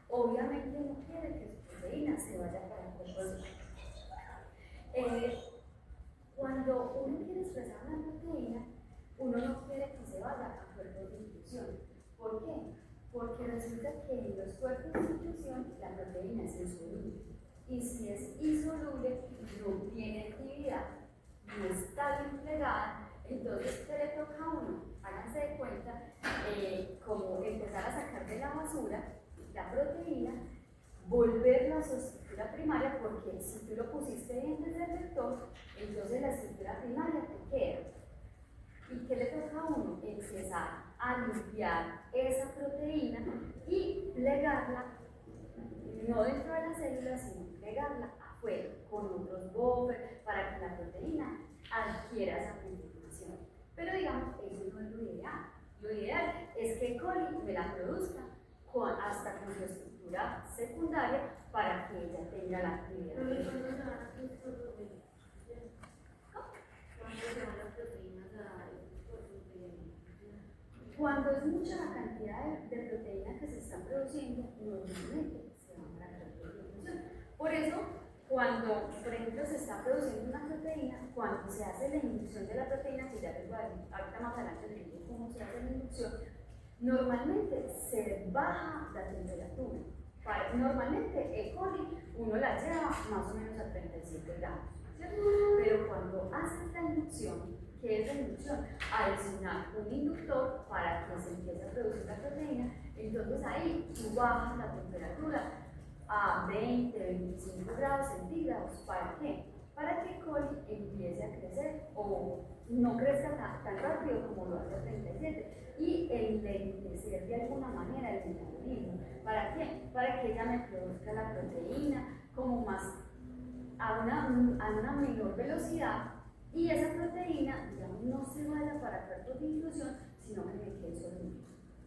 obviamente no quiere que su proteína se vaya para cuerpos de inclusión. Cuando uno quiere expresar una proteína, uno no quiere que se vaya a cuerpos de inclusión. ¿Por qué? Porque resulta que en los cuerpos de inclusión la proteína es insoluble. Y si es insoluble, no tiene actividad, no está bien plegada, entonces ¿qué le toca a uno? Háganse de cuenta, como empezar a sacar de la basura la proteína, volverla a su estructura primaria, porque si tú lo pusiste bien desde el vector, entonces la estructura primaria te queda. ¿Y qué le toca a uno? Empezar a limpiar esa proteína y plegarla, no dentro de la célula, sino plegarla afuera, con otros buffers, para que la proteína adquiera esa conformación. Pero digamos, eso no es lo ideal. Lo ideal es que el coli me la produzca hasta con su estructura secundaria para que ella tenga la actividad. ¿Cuándo se van a proteínas? ¿Cuándo se van las proteínas a esos cuerpos de? Cuando es mucha la cantidad de proteína que se está produciendo, normalmente se van para la producción. Por eso, cuando, por ejemplo, se está produciendo una proteína, cuando se hace la inducción de la proteína, que ya les voy a decir, ahorita más adelante les digo cómo se hace la inducción, normalmente se baja la temperatura. Normalmente el coli uno la lleva más o menos a 37 grados, ¿cierto? Pero cuando haces la inducción, ¿qué es la inducción? Adicionar un inductor para que se empiece a producir la proteína, entonces ahí tú bajas la temperatura a 20, 25 grados centígrados. ¿Para qué? Para que a crecer o no crezca tan rápido como lo hace el 37. Y enlentecer de alguna manera el metabolismo. ¿Para qué? Para que ella me produzca la proteína como más a una menor velocidad y esa proteína, digamos, no se vaya para cuerpos de inclusión, sino que me quede soluble.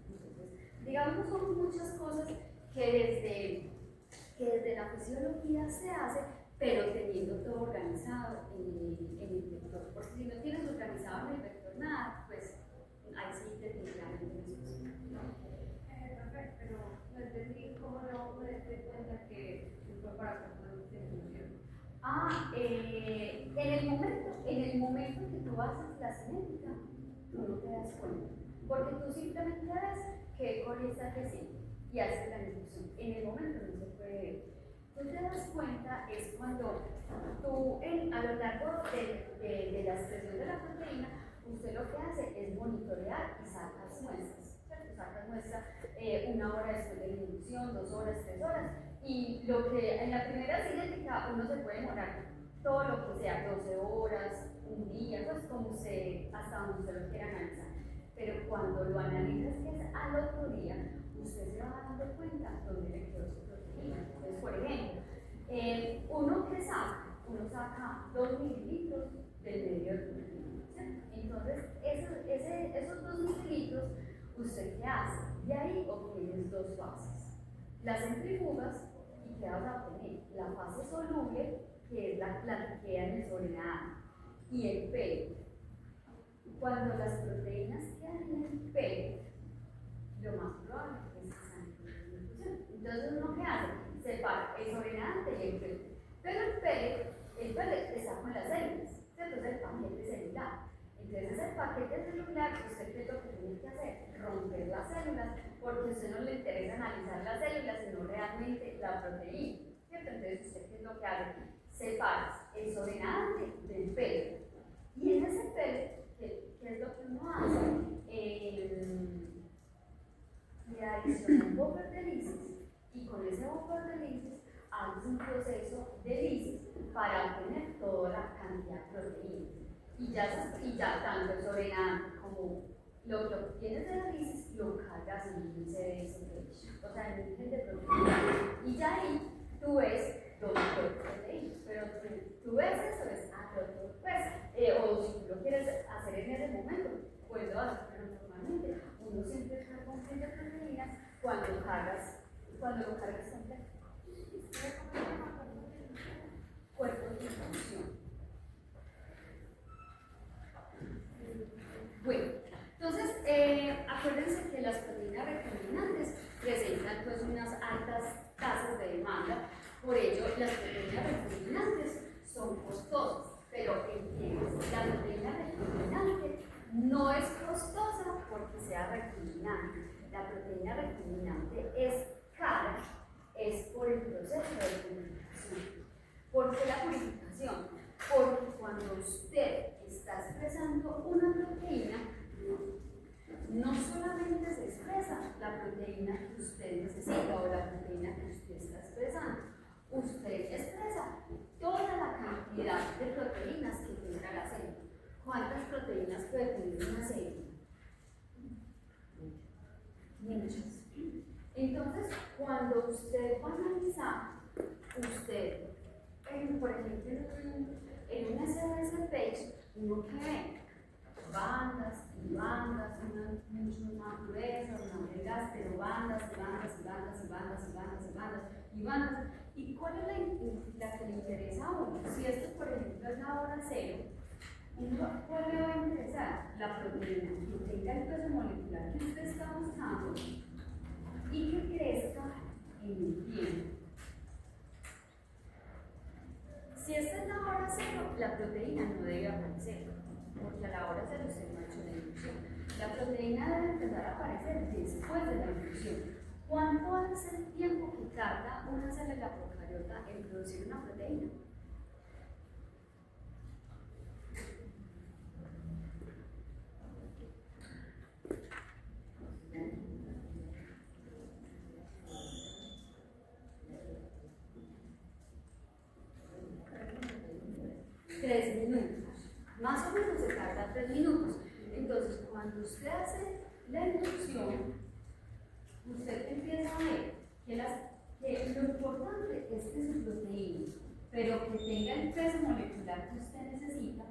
Entonces, digamos, son muchas cosas que desde la fisiología se hace, pero teniendo todo organizado en el vector. Porque si no tienes organizado en el vector nada, pues ahí sí definitivamente no es posible. Perfecto, pero no entendí cómo no me di cuenta que fue para cuerpos de inclusión. En el momento que tú haces la cinética, tú no te das cuenta, porque tú simplemente ves que con esta recién y haces la inducción. En el momento no se puede ver. Tú te das cuenta es cuando tú, a lo largo de la expresión de la proteína, usted lo que hace es monitorear y sacas muestras. ¿Cierto? Sacas muestras 1 hora después de la inducción, 2 horas, 3 horas. Y lo que en la primera cinética uno se puede demorar todo lo que sea, 12 horas, un día, pues como hasta donde usted lo quiera analizar. Pero cuando lo analizas, que es al otro día, usted se va dando cuenta dónde le quedó su proteína. Entonces, por ejemplo, uno saca 2 mililitros del medio de proteína, ¿cierto? Entonces, esos 2 mililitros, ¿usted qué hace? De ahí obtienes 2 fases. Las centrifugas, ¿y qué vas a obtener? La fase soluble, que es la que queda en el sobrenadante, y el pelo. Cuando las proteínas quedan en el pelo, lo más probable es que están en inclusión. Entonces, ¿uno qué hace? Separa el sobrenadante y el pelo. Pero el pelo está con las células, ¿cierto? Es el paquete celular. Entonces, el paquete celular, ¿usted qué es lo que tiene que hacer? Romper las células, porque a usted no le interesa analizar las células, sino realmente la proteína, ¿cierto? Entonces, ¿usted qué es lo que hace? Separa el sobrenadante del pelo. Y en ese pelo, ¿qué es lo que uno hace? Le adiciona un buffer de lisis y con ese buffer de lisis haces un proceso de lisis para obtener toda la cantidad de proteína. Y ya tanto el sobrenadante como lo que obtienes de la lisis lo cargas en un CDS, o sea, en un gen de proteína. Y ya ahí tú ves dónde fue proteína. Pero tú ves eso, es o si tú lo quieres hacer en ese momento, pues lo haces, pero normalmente uno siempre carga un gen de proteínas cuando lo cargas completo. Cuerpos de función. Bueno, entonces, acuérdense que las proteínas recombinantes presentan pues unas altas tasas de demanda, por ello las proteínas recombinantes son costosas, pero entiendes, la proteína recombinante no es costosa porque sea recombinante. La proteína recombinante es cara, es por el proceso de purificación. ¿Por qué la purificación? Porque cuando usted está expresando una proteína, no solamente se expresa la proteína que usted necesita o la proteína que usted está expresando, usted expresa toda la cantidad de proteínas que tenga la célula. ¿Cuántas proteínas puede tener una célula? Muchas. Entonces, cuando usted va a analizar, por ejemplo, en una CDS page, uno que ve bandas y bandas, una mucho más gruesa, una más delgada, pero bandas y bandas y bandas y bandas y bandas y bandas y bandas. ¿Y cuál es la que le interesa a uno? Si esto, por ejemplo, es la hora cero, ¿cuál le va a interesar? La proteína que tenga el peso molecular que usted está buscando y que crezca en el tiempo. Si esta es la hora cero, la proteína no debe aparecer, porque a la hora cero usted no ha hecho la inducción. La proteína debe empezar a aparecer después de la inducción. ¿Cuánto es el tiempo que tarda una célula procariota en producir una proteína? Tres minutos. Más o menos se tarda 3 minutos. Entonces, cuando usted hace la inducción, usted empieza a ver que lo importante es que su proteína, pero que tenga el peso molecular que usted necesita,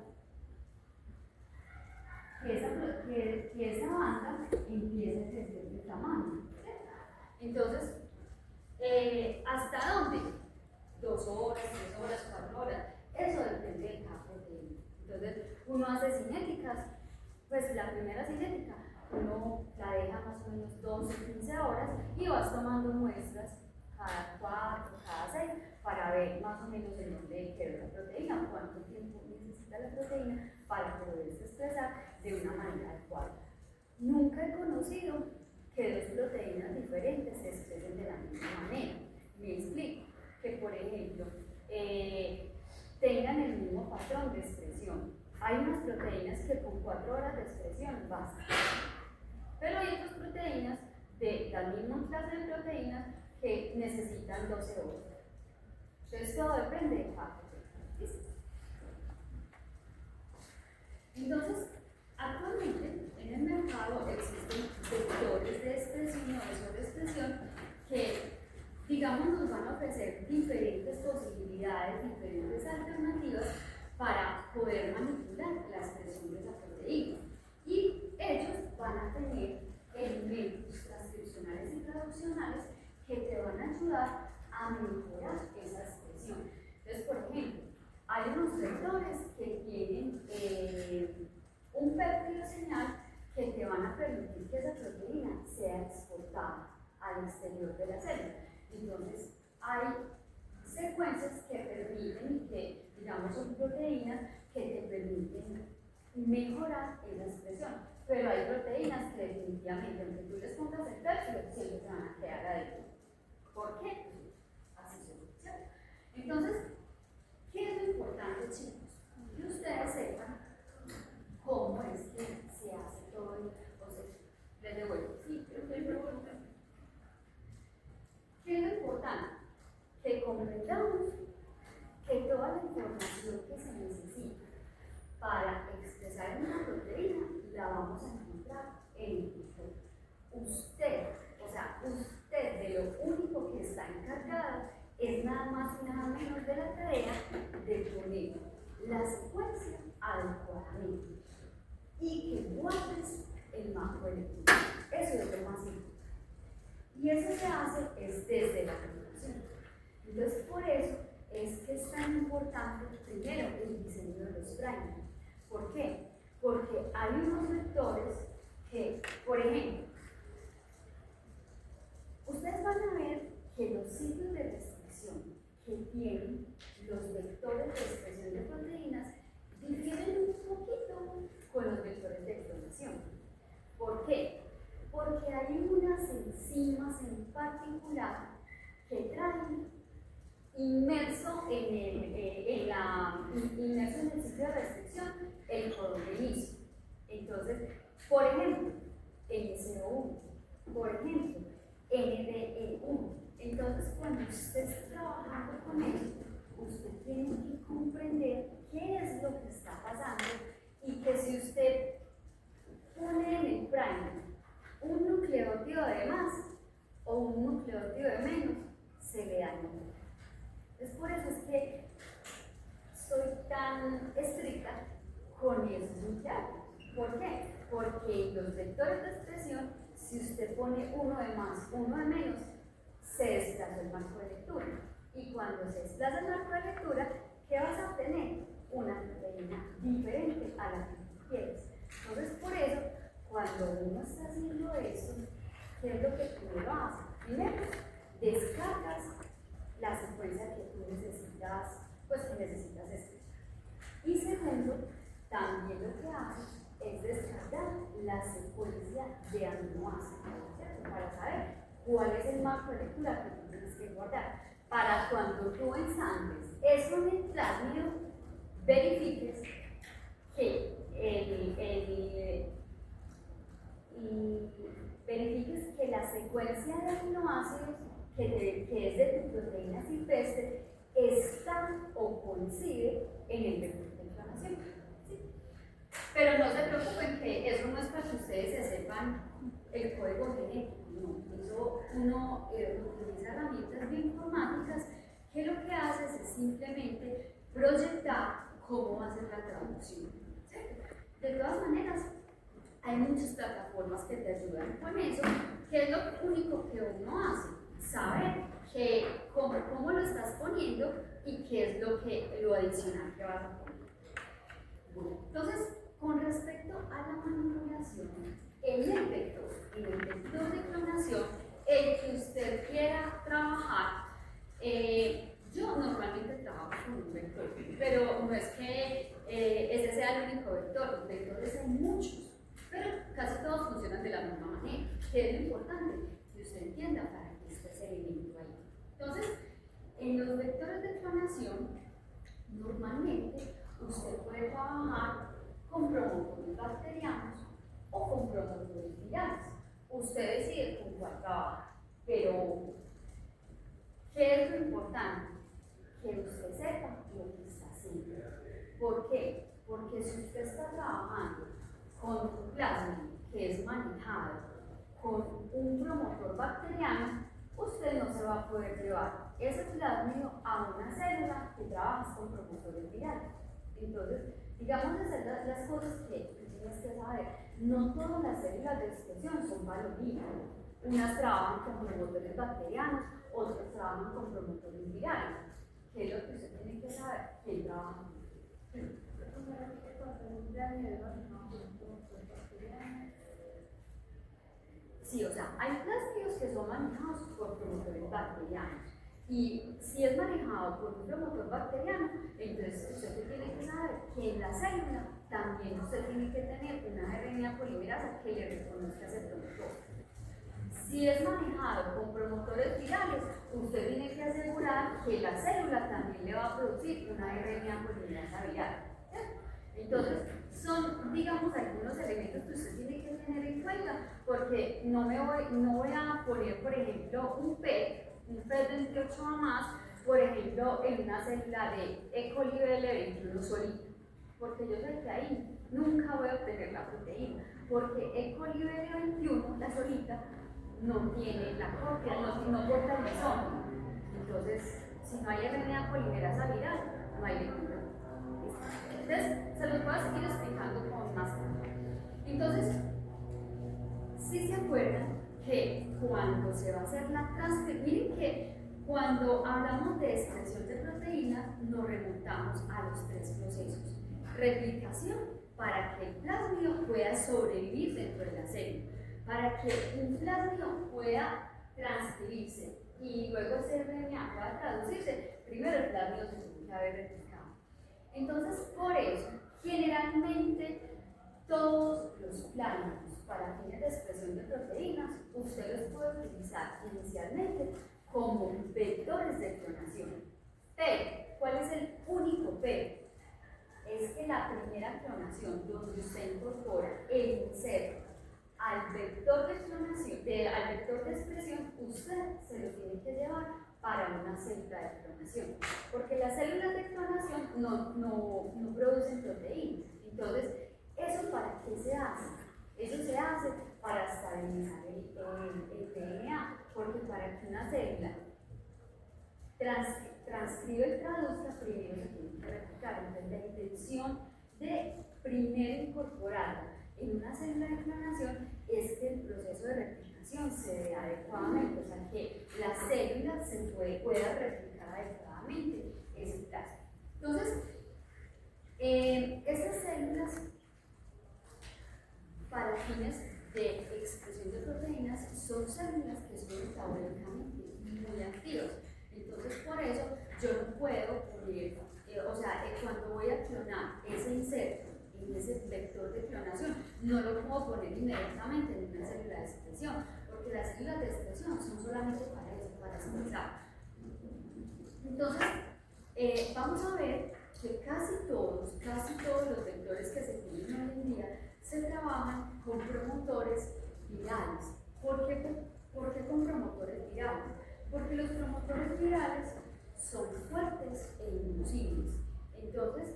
que esa banda empiece a crecer de tamaño. Entonces, ¿hasta dónde? 2 horas, 3 horas, 4 horas. Eso depende de cada proteína. Entonces, uno hace cinéticas, pues la primera cinética, uno la deja más o menos 12, 15 horas y vas tomando muestras cada 4, cada 6 para ver más o menos en dónde quedó la proteína, cuánto tiempo necesita la proteína para poderse expresar de una manera adecuada. Nunca he conocido que 2 proteínas diferentes se expresen de la misma manera. Me explico, que por ejemplo tengan el mismo patrón de expresión. Hay unas proteínas que con 4 horas de expresión bastan, pero hay otras proteínas de la misma clase de proteínas que necesitan 12 horas. Entonces todo depende de cada proteína. ¿Listo? Entonces, actualmente en el mercado existen vectores de expresión o de sobreexpresión que, digamos, nos van a ofrecer diferentes posibilidades, diferentes alternativas para poder manipular la expresión de esa proteína. Y ellos van a tener elementos transcripcionales y traduccionales que te van a ayudar a mejorar esa expresión. Entonces, por ejemplo, hay unos vectores que tienen un péptido señal que te van a permitir que esa proteína sea exportada al exterior de la célula. Entonces, hay secuencias que permiten, que digamos son proteínas que te permiten mejorar esa expresión, pero hay proteínas que definitivamente, aunque tú les pongas el péptido, siempre se van a quedar adentro. ¿Por qué? Así son, ¿cierto? Entonces, ¿qué es lo importante, chicos? Que ustedes sepan cómo es que se hace todo el proceso. Les devuelvo. Sí, ¿qué es lo importante? Que comprendamos que toda la información que se necesita para expresar una proteína la vamos a encontrar en el cultivo. Usted, o sea, usted de lo único que está encargado es nada más y nada menos de la tarea de poner la secuencia adecuadamente y que guardes el mapa electrónico. Eso es lo más importante. Y eso se hace es desde la computación. Entonces, por eso es que es tan importante primero el diseño de los primers. ¿Por qué? Porque hay unos vectores que, por ejemplo, ustedes van a ver que los sitios de restricción que tienen los vectores de expresión de proteínas difieren un poquito con los vectores de expresión. ¿Por qué? Porque hay unas enzimas en particular que traen inmerso en el sitio de restricción el codón de inicio. Entonces, por ejemplo, NCO1, por ejemplo, NDE1. Entonces, cuando usted está trabajando con eso, usted tiene que comprender qué es lo que está pasando y que si usted pone en el primer un nucleótido de más o un nucleótido de menos, se le daña. Es por eso es que soy tan estricta con esos nucleótidos. ¿Por qué? Porque los vectores de expresión, si usted pone uno de más, uno de menos, se desplaza el marco de lectura. Y cuando se desplaza el marco de lectura, ¿qué vas a obtener? Una proteína diferente a la que tú quieres. Entonces, por eso, cuando uno está haciendo esto, ¿qué es lo que primero hace? Primero, descargas la secuencia que tú necesitas, pues que necesitas escribir. Y segundo, también lo que haces es descargar la secuencia de aminoácidos, ¿cierto? Para saber cuál es el marco de lectura que tú tienes que guardar. Para cuando tú ensambles eso en el plásmido, verifiques que verifiques que la secuencia de aminoácidos que es de tu proteína silvestre está o coincide en el vector de inflamación. ¿Sí? utilizan el código genético, no, eso uno utiliza herramientas bioinformáticas que lo que haces es simplemente proyectar cómo va a ser la traducción. ¿Sí? De todas maneras, hay muchas plataformas que te ayudan con eso, que es lo único que uno hace, saber cómo lo estás poniendo y qué es lo adicional que vas a poner. Bueno, entonces, con respecto a la manipulación, en el vector de clonación, el que usted quiera trabajar, yo normalmente trabajo con un vector, pero no es que ese sea el único vector, los vectores hay muchos, pero casi todos funcionan de la misma manera, que es lo importante, que usted entienda para qué está ese elemento ahí. Entonces, en los vectores de clonación, normalmente usted puede trabajar con promotores bacterianos o con promotores virales. Usted decide con cuál trabaja, pero ¿qué es lo importante? Que usted sepa lo que está haciendo. ¿Por qué? Porque si usted está trabajando con un plasma que es manejado con un promotor bacteriano, usted no se va a poder llevar ese plasmido a una célula que trabaja con promotores virales. Entonces, digamos hacer las cosas que tienes que saber. No todas las células de expresión son valorinas. Unas trabajan con promotores bacterianos, otras trabajan con promotores virales. ¿Qué es lo que usted tiene que saber? ¿Quién trabaja? Sí, o sea, hay plásticos que son manejados por promotores bacterianos. Y si es manejado por un promotor bacteriano, entonces usted tiene que saber que en la célula también usted tiene que tener una RNA polimerasa que le reconozca ese promotor. Si es manejado con promotores virales, usted tiene que asegurar que la célula también le va a producir una RNA polimerasa viral. Entonces, son, digamos, algunos elementos que usted tiene que tener en cuenta, porque no voy a poner, por ejemplo, un PET de 28 a más, por ejemplo, en una célula de E. coli BL21 solita, porque yo sé que ahí nunca voy a obtener la proteína, porque E. coli BL21, la solita, no tiene la copia, no porta el mesón. Entonces, si no hay RNA polimerasa viral, no hay lectura. Entonces, se los voy a seguir explicando con más calma. Entonces, si se acuerdan que cuando se va a hacer la transcripción, miren que cuando hablamos de expresión de proteínas, nos remontamos a los tres procesos. Replicación, para que el plásmido pueda sobrevivir dentro de la célula, para que un plásmido pueda transcribirse y luego ese RNA pueda traducirse, primero el plásmido se tiene que haber replicado. Entonces, por eso, generalmente todos los plásmidos para fines de expresión de proteínas, usted los puede utilizar inicialmente como vectores de clonación. Pero, ¿cuál es el único pero? Es que la primera clonación, donde usted incorpora el inserto al vector de clonación, al vector de expresión, usted se lo tiene que llevar para una célula de clonación, porque las células de clonación no producen proteínas. Entonces, ¿eso para qué se hace? Eso se hace para estabilizar el DNA, porque para que una célula transcriba y traduzca, primero se tiene que replicar. Entonces, la intención de primero incorporarla en una célula de clonación es que el proceso de replicación se dé adecuadamente, o sea, que la célula se pueda replicar adecuadamente ese plasma. Entonces, estas células, para fines de expresión de proteínas, son células que son metabólicamente muy activas. Entonces, por eso yo no puedo poner, cuando voy a clonar ese inserto en ese vector de clonación, no lo puedo poner inmediatamente en una célula de expresión, porque las células de expresión son solamente para eso, para expresar. Entonces, vamos a ver que casi todos los vectores que se tienen hoy en día se trabajan con promotores virales. ¿Por qué con promotores virales? Porque los promotores virales son fuertes e inducibles. Entonces,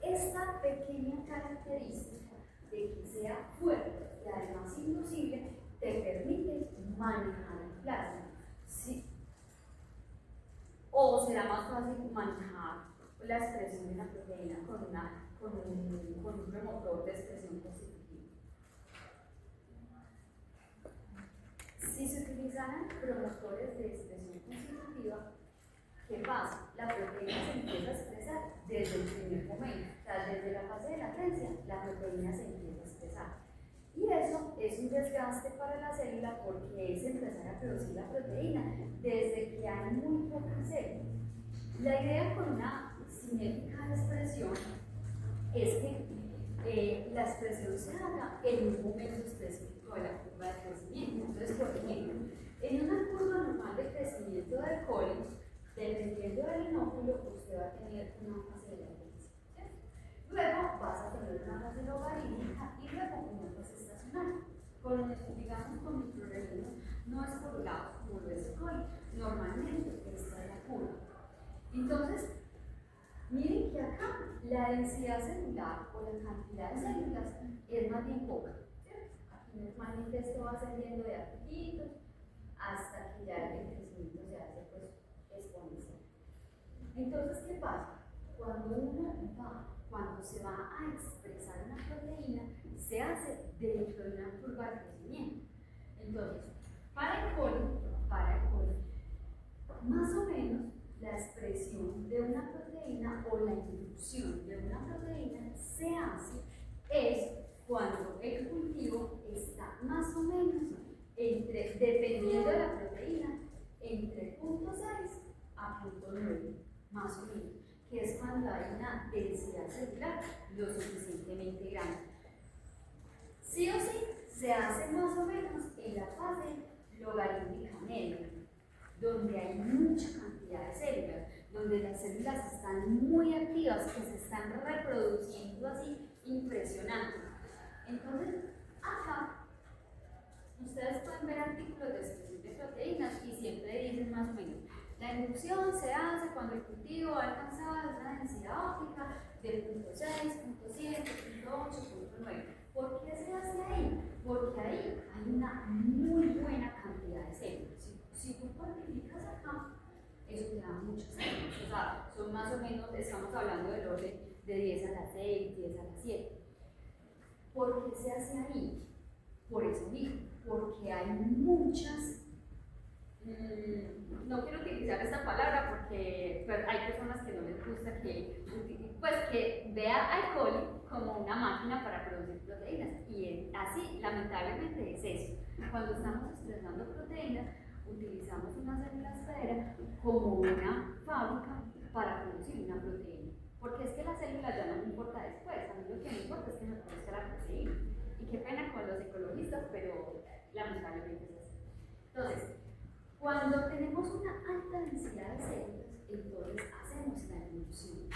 esta pequeña característica de que sea fuerte y además inducible proteína con un promotor de expresión constitutiva. Si se utilizaran promotores de expresión constitutiva, ¿qué pasa? La proteína se empieza a expresar desde el primer momento, o sea, desde la fase de latencia, la proteína se empieza a expresar. Y eso es un desgaste para la célula porque es empezar a producir la proteína desde que hay muy pocas células. La idea con una cinética de expresión es que la expresión se haga en un momento específico de la curva de crecimiento. Entonces, por ejemplo, en una curva normal de crecimiento del coli, dependiendo del inóculo, usted va a tener una fase de latencia. Luego vas a tener una fase logarítmica y luego una fase estacional. Digamos, con microrelleno no es por lados como lo es el coli. Normalmente esta es la curva. Entonces, miren que acá la densidad celular o la cantidad de células es más bien poca. Aquí normalmente esto va ascendiendo de a poquitos hasta que ya el crecimiento se hace pues exponencial. Entonces, ¿qué pasa? Cuando se va a expresar una proteína, se hace dentro de una curva de crecimiento. Entonces, para el coli, más o menos la expresión de una proteína o la inducción de una proteína se hace es cuando el cultivo está más o menos dependiendo de la proteína, entre 0.6 a 0.9, más o menos, que es cuando hay una densidad celular lo suficientemente grande. Sí o sí, se hace más o menos en la fase logarítmica media, donde hay mucha cantidad de células, donde las células están muy activas, que se están reproduciendo así impresionante. Entonces, acá, ustedes pueden ver artículos de expresión de proteínas y siempre dicen más o menos, la inducción se hace cuando el cultivo ha alcanzado una densidad óptica de 0.6, 0.7, 0.8, 0.9. ¿Por qué se hace ahí? Porque ahí hay una muy buena cantidad de células. Si tú cuantificas acá, eso te da muchas células. O sea, son más o menos, estamos hablando del orden de 10 a la 6, 10 a la 7. ¿Por qué se hace ahí? Por eso mismo, porque hay muchas. No quiero utilizar esta palabra porque pues, hay personas que no les gusta que vea al coli como una máquina para producir proteínas y así lamentablemente es eso. Cuando estamos expresando proteínas utilizamos una célula esfera como una fábrica para producir una proteína, porque es que la célula ya no me importa después, a mí lo que me importa es que me produzca la proteína y qué pena con los ecologistas, pero lamentablemente es así. Entonces, cuando tenemos una alta densidad de células, entonces hacemos la inducción.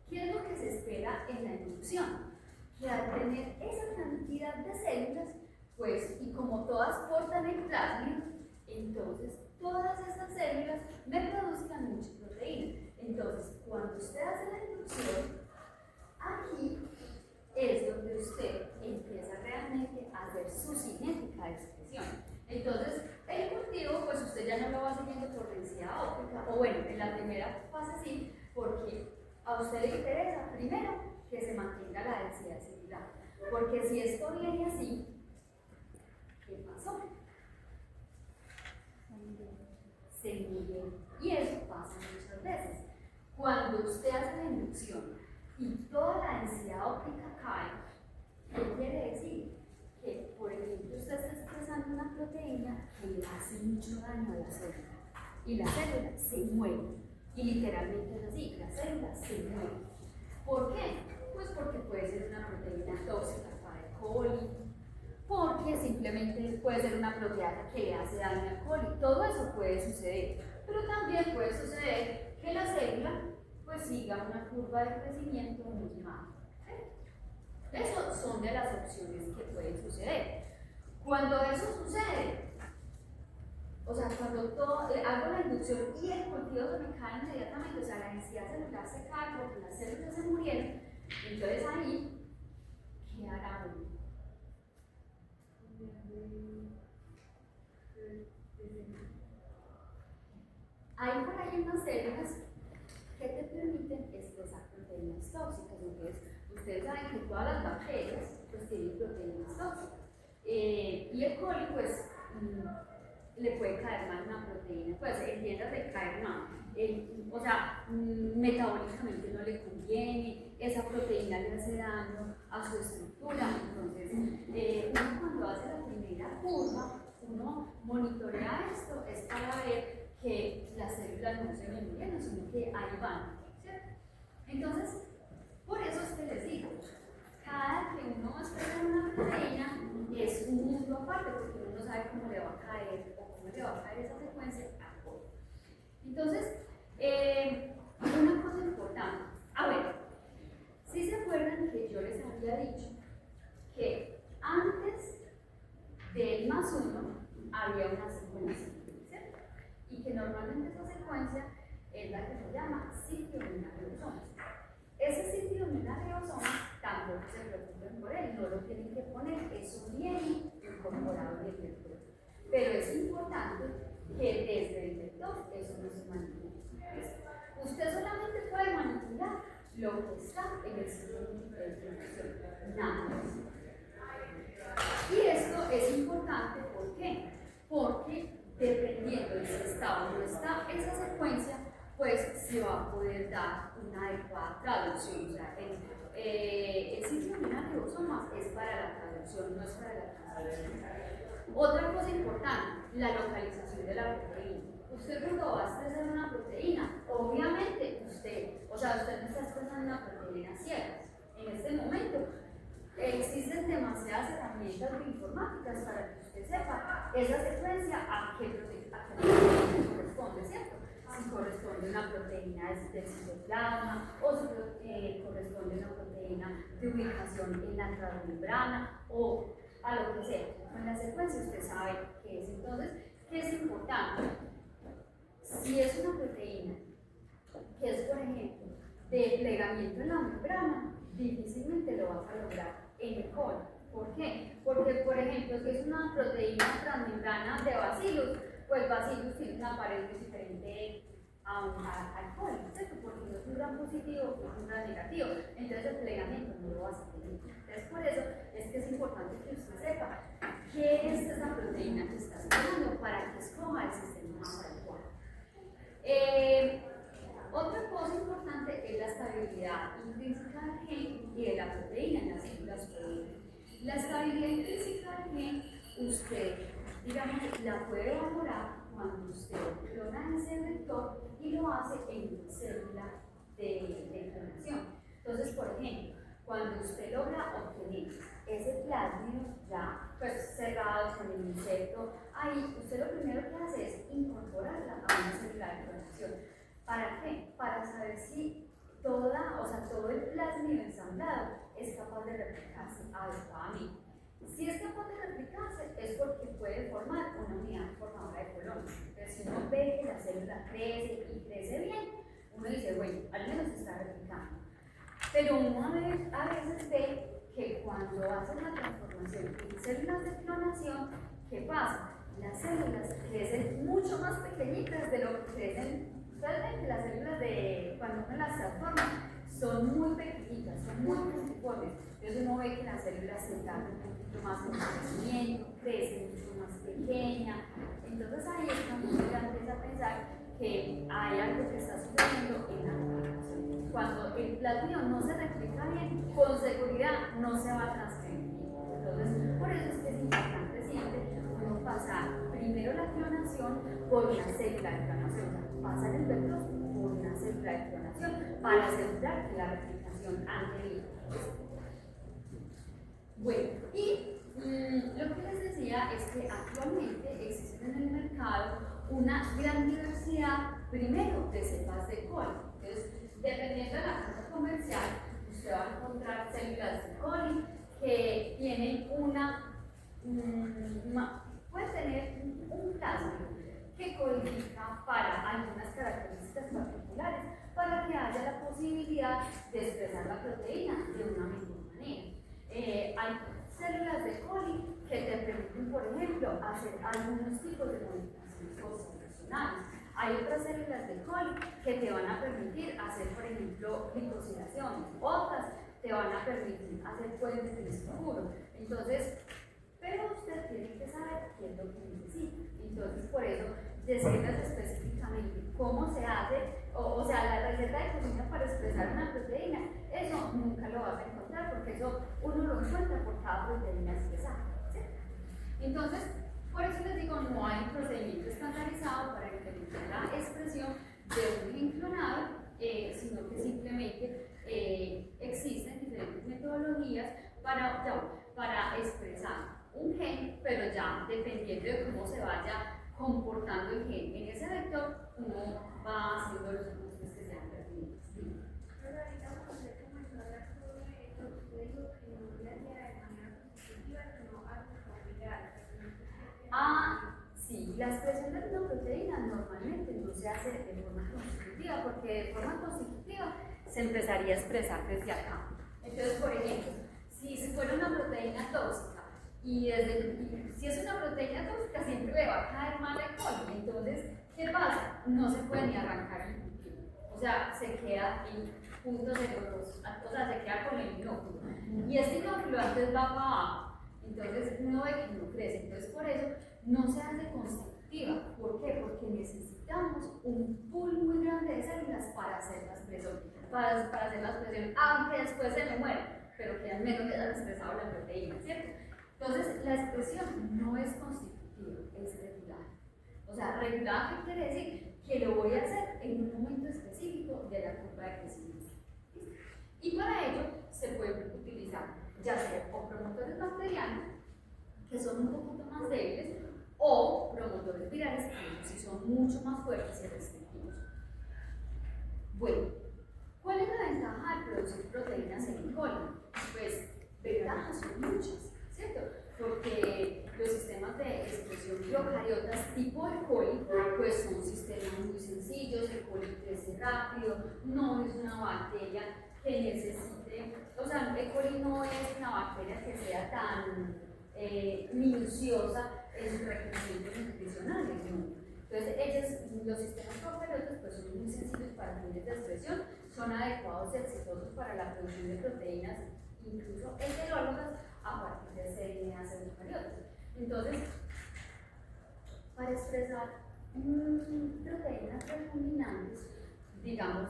¿Qué es lo que se espera en la inducción? Que al tener esa cantidad de células, pues, y como todas portan el plasmid, entonces todas esas células me produzcan mucha proteína. Entonces, cuando usted hace la inducción, aquí es donde usted empieza realmente a hacer su cinética de expresión. Entonces, el cultivo, pues usted ya no lo va siguiendo por densidad óptica, o bueno, en la primera fase sí, porque a usted le interesa primero que se mantenga la densidad celular. Porque si esto viene así, ¿qué pasó? Se murió. Y eso pasa muchas veces. Cuando usted hace la inducción y toda la densidad óptica cae, ¿qué quiere decir? Que, por ejemplo, usted está expresando una proteína que le hace mucho daño a la célula. Y la célula se muere. Y literalmente es así, la célula se muere. ¿Por qué? Pues porque puede ser una proteína tóxica para el coli, porque simplemente puede ser una proteasa que le hace daño al coli. Todo eso puede suceder. Pero también puede suceder que la célula pues siga una curva de crecimiento muy baja. Esas son de las opciones que pueden suceder. Cuando eso sucede, o sea, cuando hago la inducción y el cultivo se me cae inmediatamente, o sea, la densidad celular se cae porque las células se murieron, entonces ahí, ¿qué hará uno? Hay por ahí unas células que te permiten expresar proteínas. proteínas tóxicas. Entonces, ustedes saben que todas las bacterias pues tienen proteínas tóxicas. Y el coli pues le puede caer mal una proteína, pues entiéndase caer mal. O sea, metabólicamente no le conviene, esa proteína le hace daño a su estructura. Entonces, uno cuando hace la primera curva, uno monitorea esto, es para ver que las células no se ven muriendo, sino que ahí van, ¿cierto? Entonces, por eso es que les digo, cada que uno expresa una proteína es un mundo aparte, porque uno no sabe cómo le va a caer o cómo le va a caer esa secuencia a todo. Entonces, una cosa importante, a ver, si se acuerdan que yo les había dicho que antes del +1 había una secuencia, ¿cierto? Y que normalmente esa secuencia es la que se llama sitio lunar de ribosomas. Ese sitio lunar de ribosomas tampoco se preocupen por él, no lo tienen que poner, eso viene incorporado en el vector. Pero es importante que desde el vector eso no se manipule. Usted solamente puede manipular lo que está en el sitio de distribución, nada más. Y esto es importante, ¿por qué? Porque dependiendo de si está o no está esa secuencia, pues se va a poder dar una adecuada traducción. O sea, el sitio lunar de ribosomas es para la traducción, no es para la transcripción. Otra cosa importante, la localización de la proteína. Usted cuando va a expresar una proteína, obviamente usted no está expresando una proteína ciega. En este momento existen demasiadas herramientas bioinformáticas para que usted sepa esa secuencia a qué proteína corresponde, ¿cierto? Si corresponde a una proteína del citoplasma o si corresponde a una proteína de ubicación en la transmembrana o a lo que sea. Con la secuencia usted sabe qué es. Entonces, ¿qué es importante? Si es una proteína que es, por ejemplo, de plegamiento en la membrana, difícilmente lo vas a lograr en el col. ¿Por qué? Porque, por ejemplo, si es una proteína transmembrana de Bacillus, pues Bacillus tiene una pared diferente al col, ¿cierto? Porque no es un gran positivo, no es un gran negativo, entonces el plegamiento no lo vas a tener. Entonces, por eso es que es importante que usted sepa qué es esa proteína que está estudiando para que escoja el sistema más adecuado. Otra cosa importante es la estabilidad intrínseca del gen y de la proteína en las células proteínas. La estabilidad intrínseca del gen, usted, digamos, la puede evaluar cuando usted clona ese vector y lo hace en célula de clonación. Entonces, por ejemplo, cuando usted logra obtener ese plásmido ya pues, cerrado con el insecto, ahí usted lo primero que hace es incorporarla a una célula de clonación. ¿Para qué? Para saber si todo el plásmido ensamblado es capaz de replicarse adecuadamente. Si es capaz de replicarse es porque puede formar una unidad formadora de colonia. Entonces, si uno ve que la célula crece y crece bien, uno dice, bueno, al menos se está replicando. Pero uno a veces ve que cuando hace una transformación en células de clonación, ¿qué pasa? Las células crecen mucho más pequeñitas de lo que crecen. Ustedes ven que las células cuando uno las transforma son muy pequeñitas, son muy cruciformes. Entonces uno ve que las células se tardan un poquito más en el crecimiento, crecen mucho más pequeña. Entonces ahí es cuando uno ya empieza a pensar que hay algo que está sucediendo en la replicación. Cuando el plásmido no se replica bien, con seguridad no se va a transferir. Entonces, por eso es que es importante siempre uno pasar primero la clonación por una célula de clonación. Pasar el vector por una célula de clonación para asegurar que la replicación anterior. Bueno, y lo que les decía es que actualmente existe en el mercado una gran diversidad, primero, de cepas de coli. Entonces, dependiendo de la casa comercial, usted va a encontrar células de coli que tienen puede tener un plasma que codifica para algunas características particulares para que haya la posibilidad de expresar la proteína de una mejor manera. Hay células de coli que te permiten, por ejemplo, hacer algunos tipos de modificaciones constitucionales. Hay otras células de coli que te van a permitir hacer, por ejemplo, glicosilaciones, otras te van a permitir hacer puentes de sulfuro. Entonces, pero usted tiene que saber qué es lo que necesita. Entonces, por eso, decirles específicamente cómo se hace, o sea, la receta de cocina para expresar una proteína, eso nunca lo vas a encontrar, porque eso uno lo encuentra por cada proteína expresada. ¿Sí? Entonces, por eso les digo, no hay un procedimiento estandarizado para implementar la expresión de un gen clonado, sino que simplemente existen diferentes metodologías para expresar un gen, pero ya dependiendo de cómo se vaya comportando el gen en ese vector, uno va haciendo los ajustes que sean pertinentes. Pero ahorita usted comenzó a hablar sobre lo que usted dijo que no lo hacía de manera positiva, sino algo familiar. Sí, la expresión de una proteína normalmente no se hace de forma constitutiva, porque de forma constitutiva se empezaría a expresar desde acá. Entonces, por ejemplo, si fuera una proteína tóxica, y si es una proteína tóxica, siempre le va a caer mal el coli. Entonces, ¿qué pasa? No se puede ni arrancar el cultivo. O sea, se queda en puntos de los, o sea, se queda con el inóculo. Y este inóculo antes va para abajo. Entonces, uno ve que no crece. Entonces, por eso no se hace constitutiva. ¿Por qué? Porque necesitamos un pool muy grande de células para hacer la expresión. Para hacer la expresión, aunque después se le muera, pero que al menos le hayan expresado la proteína, ¿cierto? Entonces, la expresión no es constitutiva, es regular. O sea, regular, ¿qué quiere decir? Que lo voy a hacer en un momento específico de la curva de crecimiento. ¿Listo? Y para ello se puede utilizar ya sea o promotores bacterianos, que son un poquito más débiles, o promotores virales, que sí son mucho más fuertes y restrictivos. Bueno, ¿cuál es la ventaja de producir proteínas en E. coli? Pues, ventajas son muchas, ¿cierto? Porque los sistemas de expresión procariotas tipo E. coli, pues son sistemas muy sencillos, E. coli crece rápido, no es una bacteria que necesite, o sea, E. coli no es una bacteria que sea tan minuciosa en sus requerimientos nutricionales, ¿no? Entonces, los sistemas procariotas pues, son muy sencillos para fines de expresión, son adecuados y exitosos para la producción de proteínas, incluso heterólogas, a partir de CNAs eucariotas. Entonces, para expresar proteínas recombinantes, digamos,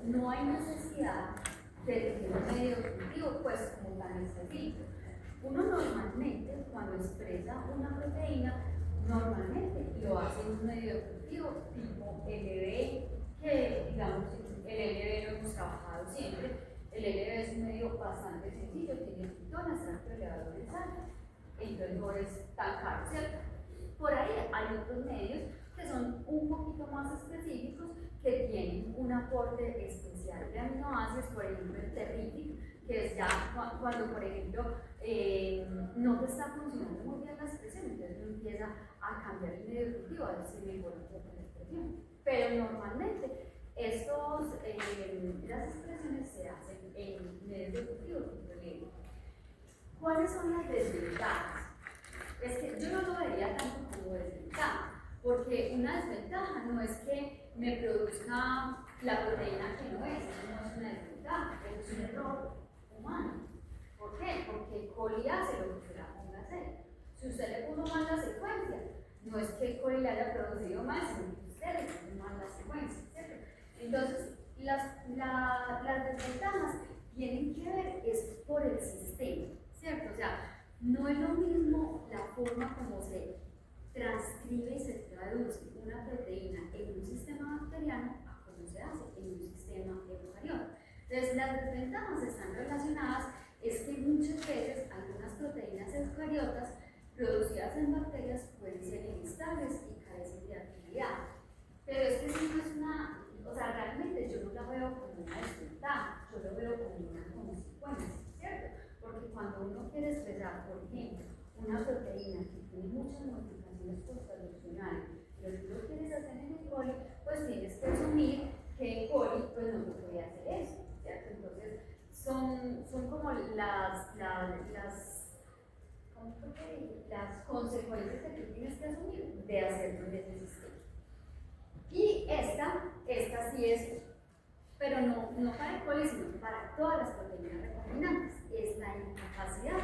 no hay necesidad de tener un medio de cultivo, pues como tan específico. Uno normalmente, cuando expresa una proteína, normalmente lo hace en un medio de cultivo tipo LB, que digamos, el LB lo hemos trabajado siempre. El LB es un medio bastante sencillo, tiene ketonas, extracto elevador de sal, entonces no es tan caro, ¿cierto? Por ahí hay otros medios que son un poquito más específicos, que tienen un aporte especial de aminoácidos, por ejemplo el terrific, que es ya cuando, por ejemplo, no te está funcionando muy bien la expresión, entonces uno empieza a cambiar el medio de cultivo, a ver si mejora un poco la expresión. Pero normalmente estas expresiones se hacen en medios de cultivo tipo libre. ¿Cuáles son las desventajas? Es que yo no lo vería tanto como desventaja, porque una desventaja no es que me produzca la proteína que no es, eso no es una desventaja, es un error humano. ¿Por qué? Porque coli hace lo que se la ponga a hacer. Si usted le puso mal la secuencia, no es que coli le haya producido mal, sino que usted le puso mal la secuencia, ¿cierto? Entonces, las desventajas tienen que ver es por el sistema, ¿cierto? O sea, no es lo mismo la forma como se transcribe y se traduce una proteína en un sistema bacteriano a cómo se hace en un sistema eucariota. Entonces, las desventajas están relacionadas, es que muchas veces algunas proteínas eucariotas producidas en bacterias pueden ser inestables y carecen de actividad. Pero es que eso no es una, o sea, realmente yo no la veo como una desventaja, yo lo veo como una consecuencia, ¿cierto? Porque cuando uno quiere expresar, por ejemplo, una proteína que tiene muchas modificaciones posttraduccionales, pero tú lo quieres hacer en E. coli, pues tienes que asumir que E. coli pues no puede hacer eso, ¿cierto? Entonces, son como las consecuencias que tú tienes que asumir de hacerlo en ese sistema. Y esta sí es, pero no para el coli, sino para todas las proteínas recombinantes. Es la incapacidad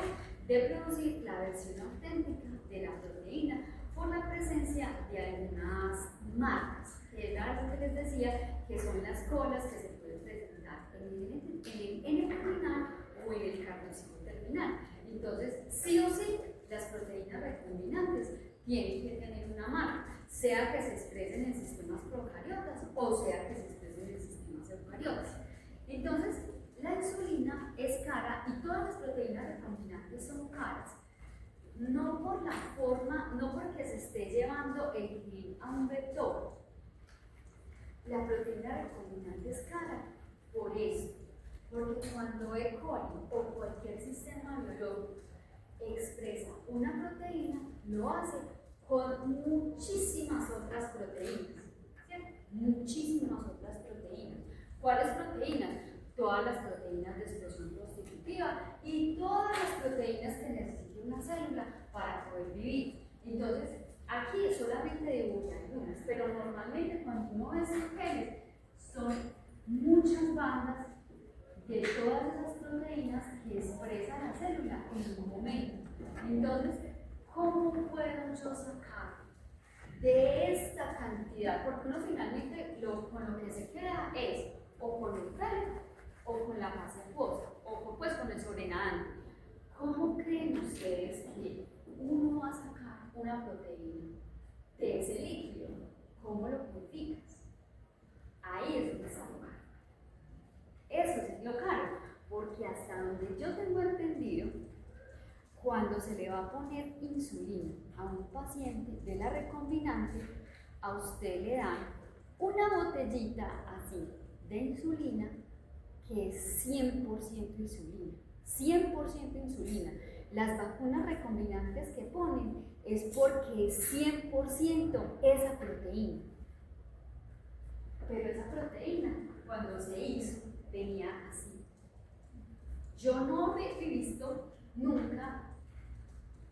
de producir la versión auténtica de la proteína por la presencia de algunas marcas, que era lo que les decía, que son las colas que se pueden presentar en el N terminal o en el carboncito terminal. Entonces, sí o sí, las proteínas recombinantes tienen que tener una marca, sea que se expresen en sistemas procariotas o sea que se expresen en sistemas eucariotas. Entonces, la insulina es cara y todas las proteínas recombinantes son caras, no por la forma, no porque se esté llevando el gen a un vector. La proteína recombinante es cara por eso, porque cuando E. coli o cualquier sistema biológico expresa una proteína, lo hace con muchísimas otras proteínas, ¿cierto? Muchísimas otras proteínas. ¿Cuáles proteínas? Todas las proteínas de expresión constitutiva y todas las proteínas que necesita una célula para poder vivir. Entonces, aquí solamente dibujo algunas, pero normalmente cuando uno ve esos genes, son muchas bandas de todas esas proteínas que expresa la célula en un momento. Entonces, ¿cómo puedo yo sacar de esta cantidad? Porque uno finalmente con lo que se queda es o con el pelo o con la fase acuosa o pues con el sobrenadante. ¿Cómo creen ustedes que uno va a sacar una proteína de ese líquido? ¿Cómo lo purificas? Ahí es donde está lo caro. Eso es lo caro, porque hasta donde yo tengo entendido, cuando se le va a poner insulina a un paciente de la recombinante, a usted le dan una botellita así de insulina que es 100% insulina. 100% insulina. Las vacunas recombinantes que ponen es porque es 100% esa proteína. Pero esa proteína, cuando se hizo, venía así. Yo no he visto nunca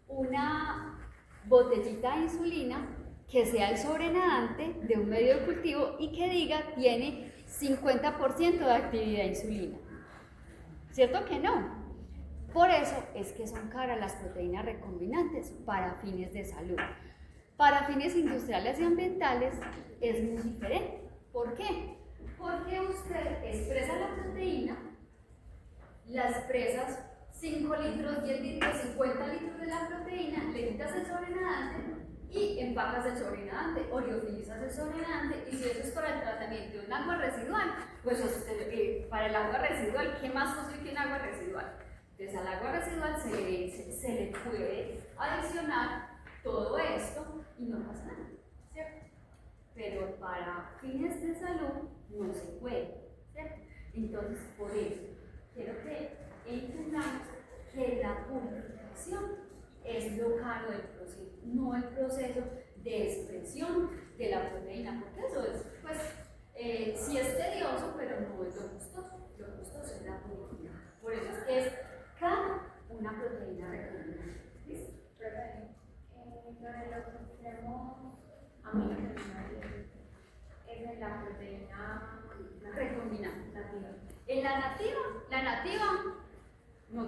una botellita de insulina que sea el sobrenadante de un medio de cultivo y que diga tiene 50% de actividad insulina. ¿Cierto que no? Por eso es que son caras las proteínas recombinantes para fines de salud. Para fines industriales y ambientales es muy diferente. ¿Por qué? Porque usted expresa la proteína, la expresas 5 litros, 10 litros, 50 litros de la proteína, le quitas el sobrenadante y empacas el sobrenadante o liofilizas el sobrenadante, y si eso es para el tratamiento de un agua residual, pues para el agua residual, ¿qué más fácil que un agua residual? Entonces al agua residual se le puede adicionar todo esto y no pasa nada, ¿cierto? Pero para fines de salud no se puede, ¿cierto? Entonces por eso quiero que entendamos que la purificación es lo caro del proceso, no el proceso de expresión de la proteína, porque eso es, pues, sí es tedioso, pero no es lo gustoso es la purificación. Por eso es que es caro una proteína recombinante. ¿Listo? Entonces lo que tenemos a mí es en la proteína recombinante nativa. En la nativa no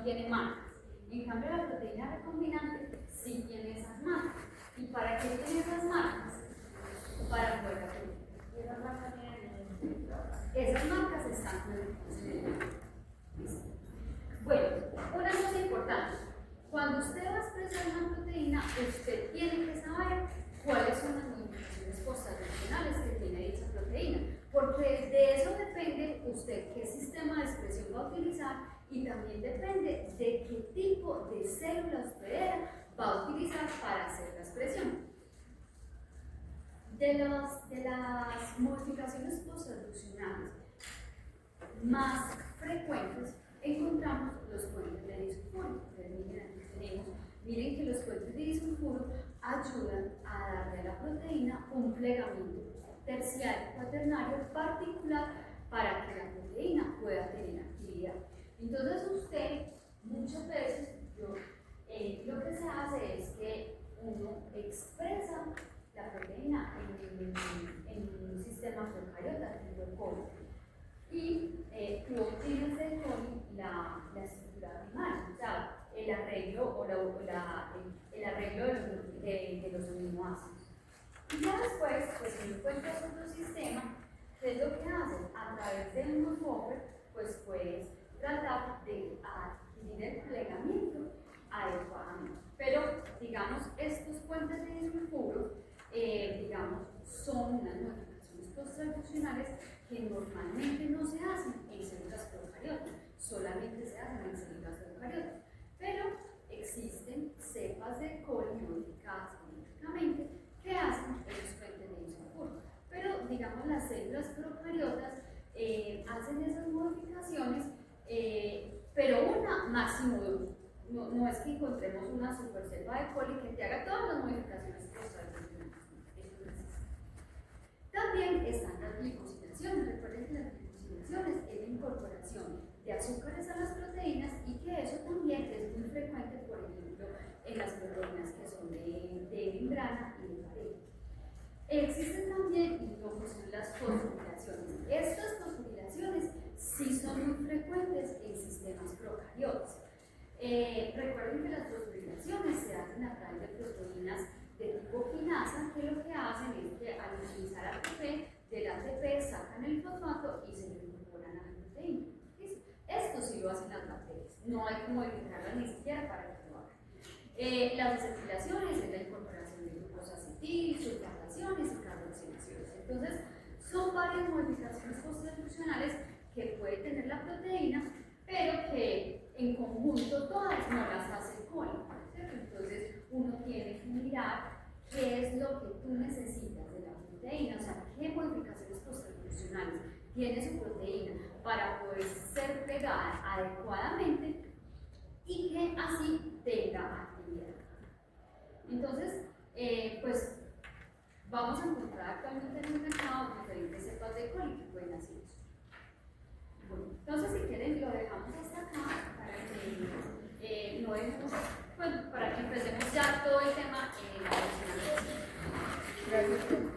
tiene marcas. En cambio, la proteína recombinante sí tiene esas marcas. ¿Y para qué tiene esas marcas? Para poder y esas marcas tienen esas marcas están en ¿listo? Bueno, una cosa importante. Cuando usted va a expresar una proteína, usted tiene que saber cuáles son las modificaciones postraduccionales que tiene dicha proteína, porque de eso depende usted qué sistema de expresión va a utilizar y también depende de qué tipo de célula hospedera va a utilizar para hacer la expresión. De las modificaciones postraduccionales más frecuentes encontramos los puentes de disulfuro. Miren que los puentes de disulfuro ayudan a darle a la proteína un plegamiento terciario cuaternario particular para que la proteína pueda tener actividad. Entonces usted, muchas veces, lo que se hace es que uno expresa la proteína estructura primaria, o sea, el arreglo el arreglo de los aminoácidos. Y ya después, pues si encuentras otro sistema, ¿qué es lo que haces? A través de unos buffers, pues puedes tratar de adquirir el plegamiento adecuadamente. Pero, digamos, estos puentes de disulfuro, digamos, son unas modificaciones post-traduccionales que normalmente no se hacen en células procariotas, solamente se hacen en células eucariotas. Pero existen cepas de coli modificadas genéticamente que hacen esos puentes de disulfuro. Pero, digamos, las células procariotas hacen esas modificaciones, pero una máximo dos. No es que encontremos una super cepa de coli que te haga todas las modificaciones post-traduccionales. Eso no existe. También están las glicosilaciones. Recuerden que las glicosilaciones es la incorporación de azúcares a las proteínas y que eso también es muy frecuente, por ejemplo, en las proteínas que son de membrana y de pared. Existen también lo que son las fosforilaciones. Estas fosforilaciones sí son muy frecuentes en sistemas procariotas. Recuerden que las fosforilaciones se hacen a través de proteínas de tipo quinasa, que lo que hacen es que al utilizar ATP, del ATP sacan el fosfato y se lo incorporan a la proteína. ¿Listo? Esto sí lo hacen las bacterias, no hay que modificarlas ni siquiera para que lo hagan. Las desacilaciones es la incorporación de glucosa acetil, sulfataciones y carboxilaciones. Entonces, son varias modificaciones post-traduccionales que puede tener la proteína, pero que en conjunto todas no las hace el coli, ¿cierto? Entonces, uno tiene que mirar qué es lo que tú necesitas de la proteína, o sea, qué modificaciones post-traduccionales tiene su proteína para poder ser pegada adecuadamente y que así tenga actividad. Entonces, pues vamos a encontrar actualmente en el mercado diferentes cepas de coli que pueden hacer eso. Bueno, entonces si quieren lo dejamos hasta acá para que no dejemos, bueno, para que empecemos ya todo el tema en la próxima. Gracias.